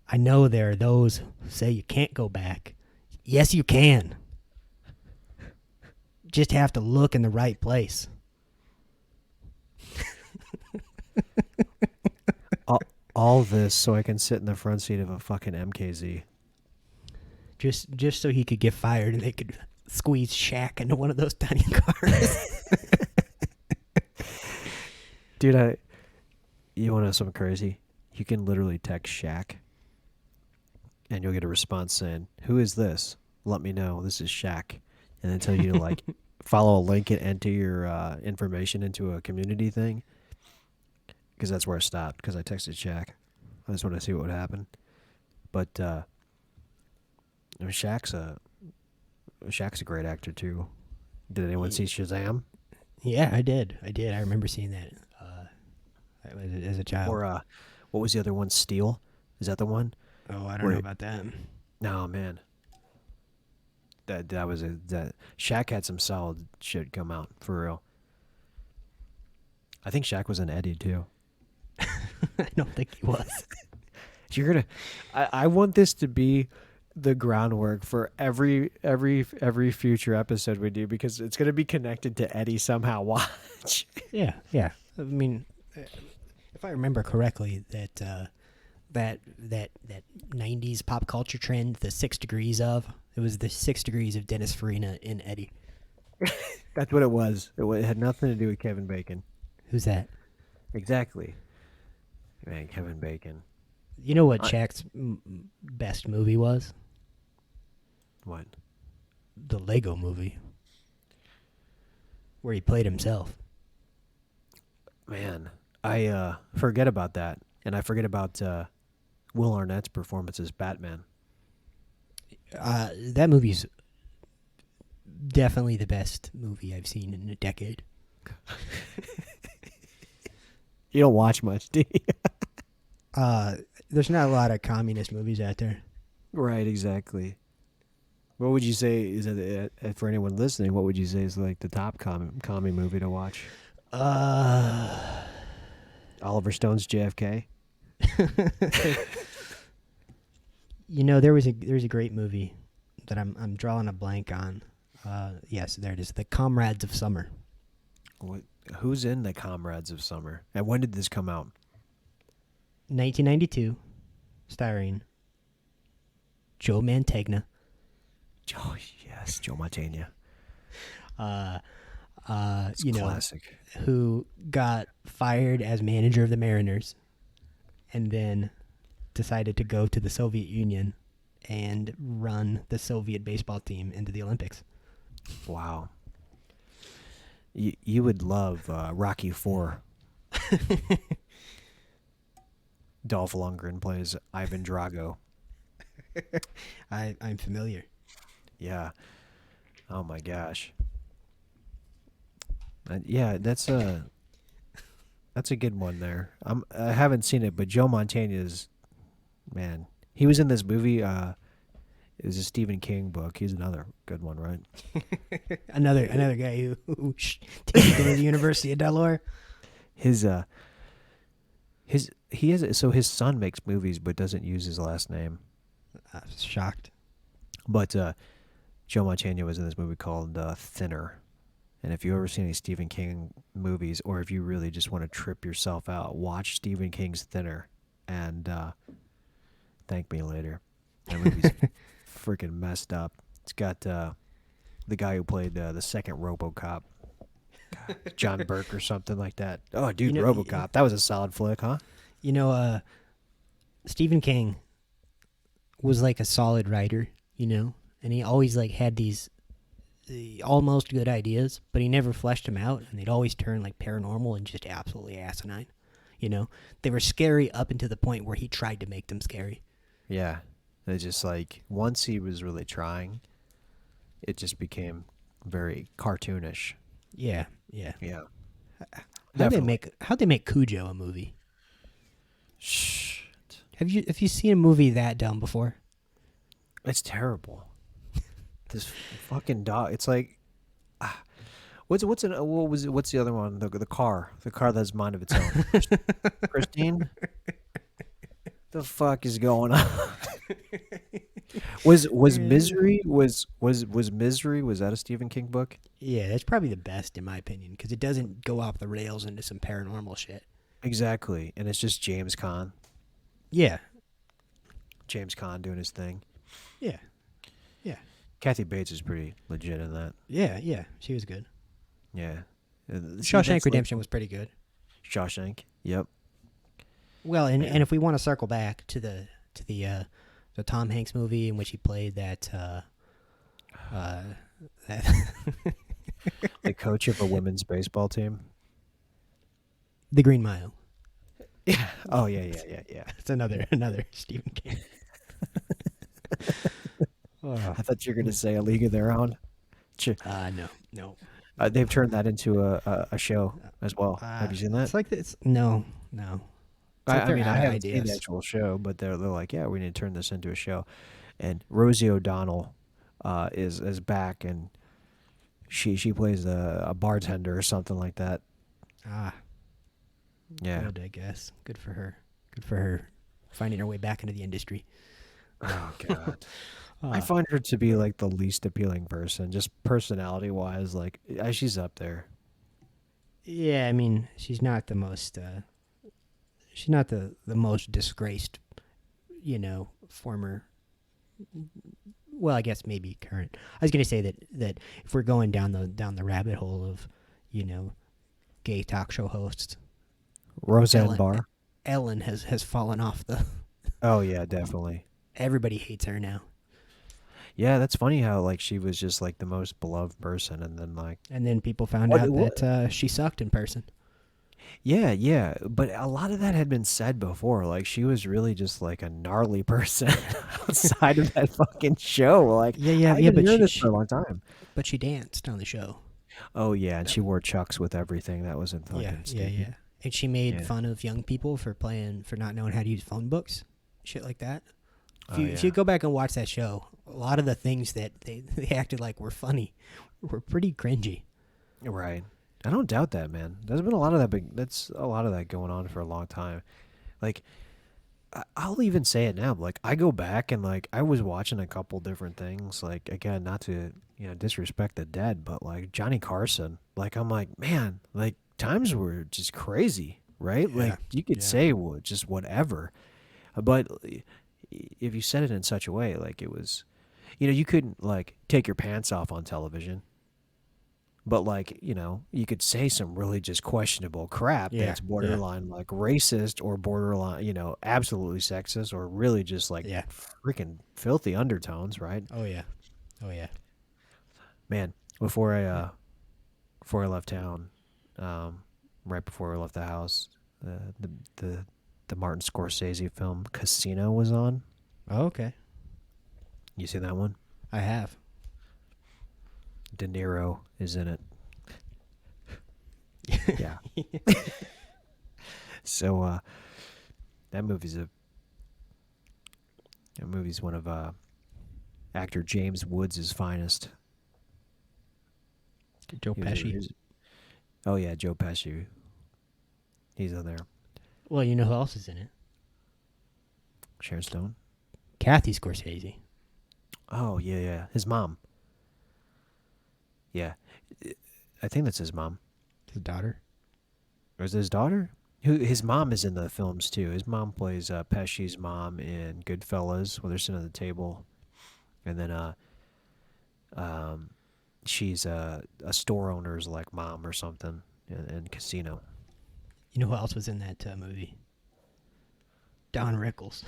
[SPEAKER 1] I know there are those who say you can't go back. Yes, you can. Just have to look in the right place.
[SPEAKER 2] All this so I can sit in the front seat of a fucking MKZ.
[SPEAKER 1] Just so he could get fired and they could squeeze Shaq into one of those tiny cars.
[SPEAKER 2] Dude, you want to know something crazy? You can literally text Shaq and you'll get a response saying, "Who is this? Let me know. This is Shaq." And then tell you to like follow a link and enter your information into a community thing. Because that's where I stopped, because I texted Shaq. I just wanted to see what would happen. But Shaq's a great actor too. Did anyone see Shazam?
[SPEAKER 1] Yeah, I did. I remember seeing that as a child.
[SPEAKER 2] Or what was the other one? Steel? Is that the one?
[SPEAKER 1] Oh, I don't know about that.
[SPEAKER 2] No, man. That Shaq had some solid shit come out for real. I think Shaq was an Eddie too.
[SPEAKER 1] I don't think he was.
[SPEAKER 2] You're gonna. I want this to be the groundwork for every future episode we do because it's gonna be connected to Eddie somehow. Watch.
[SPEAKER 1] Yeah. I mean, if I remember correctly, that 90s pop culture trend, the 6 degrees of, it was the 6 degrees of Dennis Farina in Eddie.
[SPEAKER 2] That's what it was. It had nothing to do with Kevin Bacon.
[SPEAKER 1] Who's that?
[SPEAKER 2] Exactly. Man, Kevin Bacon.
[SPEAKER 1] You know what Shaq's best movie was?
[SPEAKER 2] What?
[SPEAKER 1] The Lego movie. Where he played himself.
[SPEAKER 2] Man, I forget about that. And I forget about Will Arnett's performance as Batman.
[SPEAKER 1] That movie's definitely the best movie I've seen in a decade.
[SPEAKER 2] You don't watch much, do you?
[SPEAKER 1] There's not a lot of communist movies out there.
[SPEAKER 2] Right, exactly. What would you say is that for anyone listening? What would you say is like the top commie movie to watch? Oliver Stone's JFK.
[SPEAKER 1] You know, there was a great movie that I'm drawing a blank on. Yes, there it is. The Comrades of Summer.
[SPEAKER 2] What? Who's in the Comrades of Summer? And when did this come out?
[SPEAKER 1] 1992, starring Joe Mantegna.
[SPEAKER 2] Oh yes, Joe Mantegna.
[SPEAKER 1] Classic. Who got fired as manager of the Mariners, and then decided to go to the Soviet Union and run the Soviet baseball team into the Olympics.
[SPEAKER 2] Wow. You would love Rocky IV. Dolph Lundgren plays Ivan Drago.
[SPEAKER 1] I'm familiar.
[SPEAKER 2] Yeah. Oh my gosh. Yeah, that's a good one there. I haven't seen it, but Joe Mantegna's, man, he was in this movie. It was a Stephen King book. He's another good one, right?
[SPEAKER 1] another guy who didn't go to the University of Delaware.
[SPEAKER 2] His son makes movies but doesn't use his last name.
[SPEAKER 1] I was shocked.
[SPEAKER 2] But Joe Mantegna was in this movie called Thinner. And if you ever seen any Stephen King movies, or if you really just want to trip yourself out, watch Stephen King's Thinner, and thank me later. That movie's freaking messed up. It's got the guy who played the second RoboCop, John Burke or something like that. Oh,
[SPEAKER 1] You
[SPEAKER 2] dude,
[SPEAKER 1] know,
[SPEAKER 2] RoboCop. That was a solid flick, huh?
[SPEAKER 1] you know, Stephen King was like a solid writer, and he always like had these almost good ideas, but he never fleshed them out, and they'd always turn like paranormal and just absolutely asinine. They were scary up until the point where he tried to make them scary.
[SPEAKER 2] Yeah. It's just like once he was really trying, it just became very cartoonish.
[SPEAKER 1] Yeah, yeah.
[SPEAKER 2] Yeah.
[SPEAKER 1] How'd they make Cujo a movie?
[SPEAKER 2] Shh.
[SPEAKER 1] Have you seen a movie that dumb before?
[SPEAKER 2] It's terrible. This fucking dog. It's like, what's the other one? The car that has mind of its own. Christine. The fuck is going on? Was Misery was that a Stephen King book?
[SPEAKER 1] Yeah, that's probably the best in my opinion because it doesn't go off the rails into some paranormal shit.
[SPEAKER 2] Exactly, and it's just James Caan
[SPEAKER 1] Yeah,
[SPEAKER 2] doing his thing.
[SPEAKER 1] yeah, yeah,
[SPEAKER 2] Kathy Bates is pretty legit in that.
[SPEAKER 1] yeah. She was good.
[SPEAKER 2] Yeah. See,
[SPEAKER 1] Shawshank
[SPEAKER 2] that's
[SPEAKER 1] Redemption was pretty good.
[SPEAKER 2] Shawshank. Yep.
[SPEAKER 1] Well, and
[SPEAKER 2] Man.
[SPEAKER 1] if we want to circle back to the Tom Hanks movie in which he played that
[SPEAKER 2] The coach of a women's baseball team.
[SPEAKER 1] The Green Mile.
[SPEAKER 2] Yeah. Oh yeah.
[SPEAKER 1] It's another Stephen King.
[SPEAKER 2] I thought you were gonna say A League of Their Own.
[SPEAKER 1] No.
[SPEAKER 2] They've turned that into a show as well. Have you seen that?
[SPEAKER 1] It's like this. No. It's like
[SPEAKER 2] I
[SPEAKER 1] they're
[SPEAKER 2] mean, I
[SPEAKER 1] out of
[SPEAKER 2] haven't seen the
[SPEAKER 1] ideas.
[SPEAKER 2] actual show, but they're like, yeah, we need to turn this into a show. And Rosie O'Donnell is back, and she plays a bartender or something like that.
[SPEAKER 1] Ah,
[SPEAKER 2] Yeah.
[SPEAKER 1] good, I guess. Good for her. Good for her finding her way back into the industry.
[SPEAKER 2] Oh God. I
[SPEAKER 1] Uh,
[SPEAKER 2] find her to be like the least appealing person, just personality wise. Like she's up there.
[SPEAKER 1] yeah, I mean, she's not the most. She's not the most disgraced, former. Well, I guess maybe current. I was gonna say that if we're going down the rabbit hole of, gay talk show hosts,
[SPEAKER 2] Roseanne
[SPEAKER 1] Ellen,
[SPEAKER 2] Barr.
[SPEAKER 1] Ellen has fallen off the.
[SPEAKER 2] Oh yeah, definitely.
[SPEAKER 1] Everybody hates her now,
[SPEAKER 2] Yeah, that's funny how like she was just like the most beloved person, and then like
[SPEAKER 1] and then people found
[SPEAKER 2] what?
[SPEAKER 1] out
[SPEAKER 2] What?
[SPEAKER 1] that she sucked in person.
[SPEAKER 2] Yeah, but a lot of that had been said before. Like she was really just like a gnarly person outside of that fucking show. Like
[SPEAKER 1] Yeah,
[SPEAKER 2] I've been
[SPEAKER 1] but
[SPEAKER 2] hearing this for a long time.
[SPEAKER 1] she danced on the show.
[SPEAKER 2] Oh yeah, and she wore chucks with everything. That wasn't fucking stupid.
[SPEAKER 1] Yeah. And she made
[SPEAKER 2] Yeah.
[SPEAKER 1] fun of young people for not knowing how to use phone books, shit like that.
[SPEAKER 2] Oh,
[SPEAKER 1] If
[SPEAKER 2] yeah.
[SPEAKER 1] you go back and watch that show, a lot of the things that they acted like were funny were pretty cringy.
[SPEAKER 2] Right. I don't doubt that, man. There's been a lot of that that's a lot of that going on for a long time. Like I'll even say it now. Like I go back and like I was watching a couple different things. Like again, not to disrespect the dead, but like Johnny Carson. Like I'm like, man, like times were just crazy, right?
[SPEAKER 1] Yeah,
[SPEAKER 2] Like you could
[SPEAKER 1] yeah.
[SPEAKER 2] say just whatever, but if you said it in such a way, like it was, you couldn't like take your pants off on television. But like you could say some really just questionable crap
[SPEAKER 1] Yeah,
[SPEAKER 2] that's
[SPEAKER 1] yeah.
[SPEAKER 2] borderline like racist or borderline absolutely sexist or really just like
[SPEAKER 1] Yeah.
[SPEAKER 2] freaking filthy undertones, right?
[SPEAKER 1] Oh yeah.
[SPEAKER 2] Man, before I left town, right before I left the house, the Martin Scorsese film Casino was on.
[SPEAKER 1] Oh, okay.
[SPEAKER 2] You see that one?
[SPEAKER 1] I have.
[SPEAKER 2] De Niro is in it. Yeah. So that movie's one of actor James Woods' finest.
[SPEAKER 1] Joe Pesci.
[SPEAKER 2] Oh yeah, Joe Pesci. He's in there.
[SPEAKER 1] Well, you know who else is in it?
[SPEAKER 2] Sharon Stone.
[SPEAKER 1] Kathy Scorsese.
[SPEAKER 2] Oh yeah. His mom. Yeah. I think that's his mom.
[SPEAKER 1] His daughter.
[SPEAKER 2] Or is it his daughter? His mom is in the films too. His mom plays Pesci's mom in Goodfellas, where they're sitting at the table, and then um, she's a store owner's like mom or something in Casino.
[SPEAKER 1] You know who else was in that movie? Don Rickles.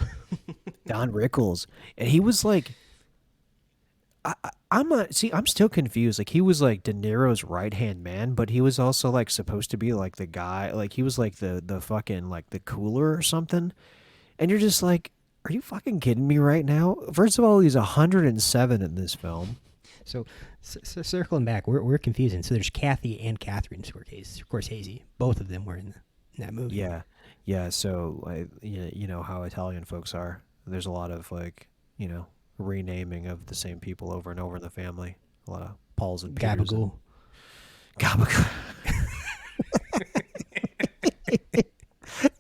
[SPEAKER 2] Don Rickles, and he was like, I'm not. See, I'm still confused. Like he was like De Niro's right hand man, but he was also like supposed to be like the guy. Like he was like the fucking like the cooler or something. And you're just like, are you fucking kidding me right now? First of all, he's 107 in this film.
[SPEAKER 1] So circling back, we're confusing. So there's Kathy and Catherine Scorsese. Both of them were in that movie.
[SPEAKER 2] Yeah, yeah. So you know how Italian folks are. There's a lot of like renaming of the same people over and over in the family. A lot of Pauls and Peters.
[SPEAKER 1] Gabagool.
[SPEAKER 2] Gabagool.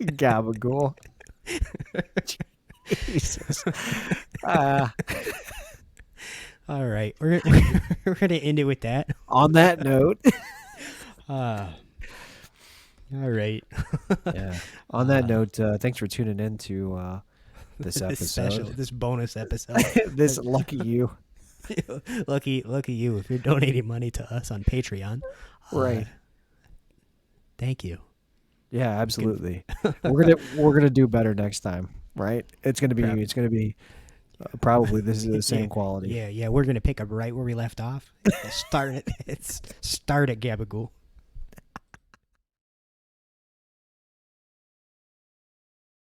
[SPEAKER 2] Gabagool. Jesus.
[SPEAKER 1] All right, we're gonna end it with that.
[SPEAKER 2] On that note.
[SPEAKER 1] All right.
[SPEAKER 2] Yeah. On that note, thanks for tuning in to this episode.
[SPEAKER 1] This bonus episode.
[SPEAKER 2] This lucky you.
[SPEAKER 1] lucky you if you're donating money to us on Patreon.
[SPEAKER 2] Right.
[SPEAKER 1] Thank you.
[SPEAKER 2] Yeah, absolutely. we're gonna do better next time, right? It's gonna be probably this is the same quality.
[SPEAKER 1] Yeah. We're gonna pick up right where we left off. Start at Gabagool.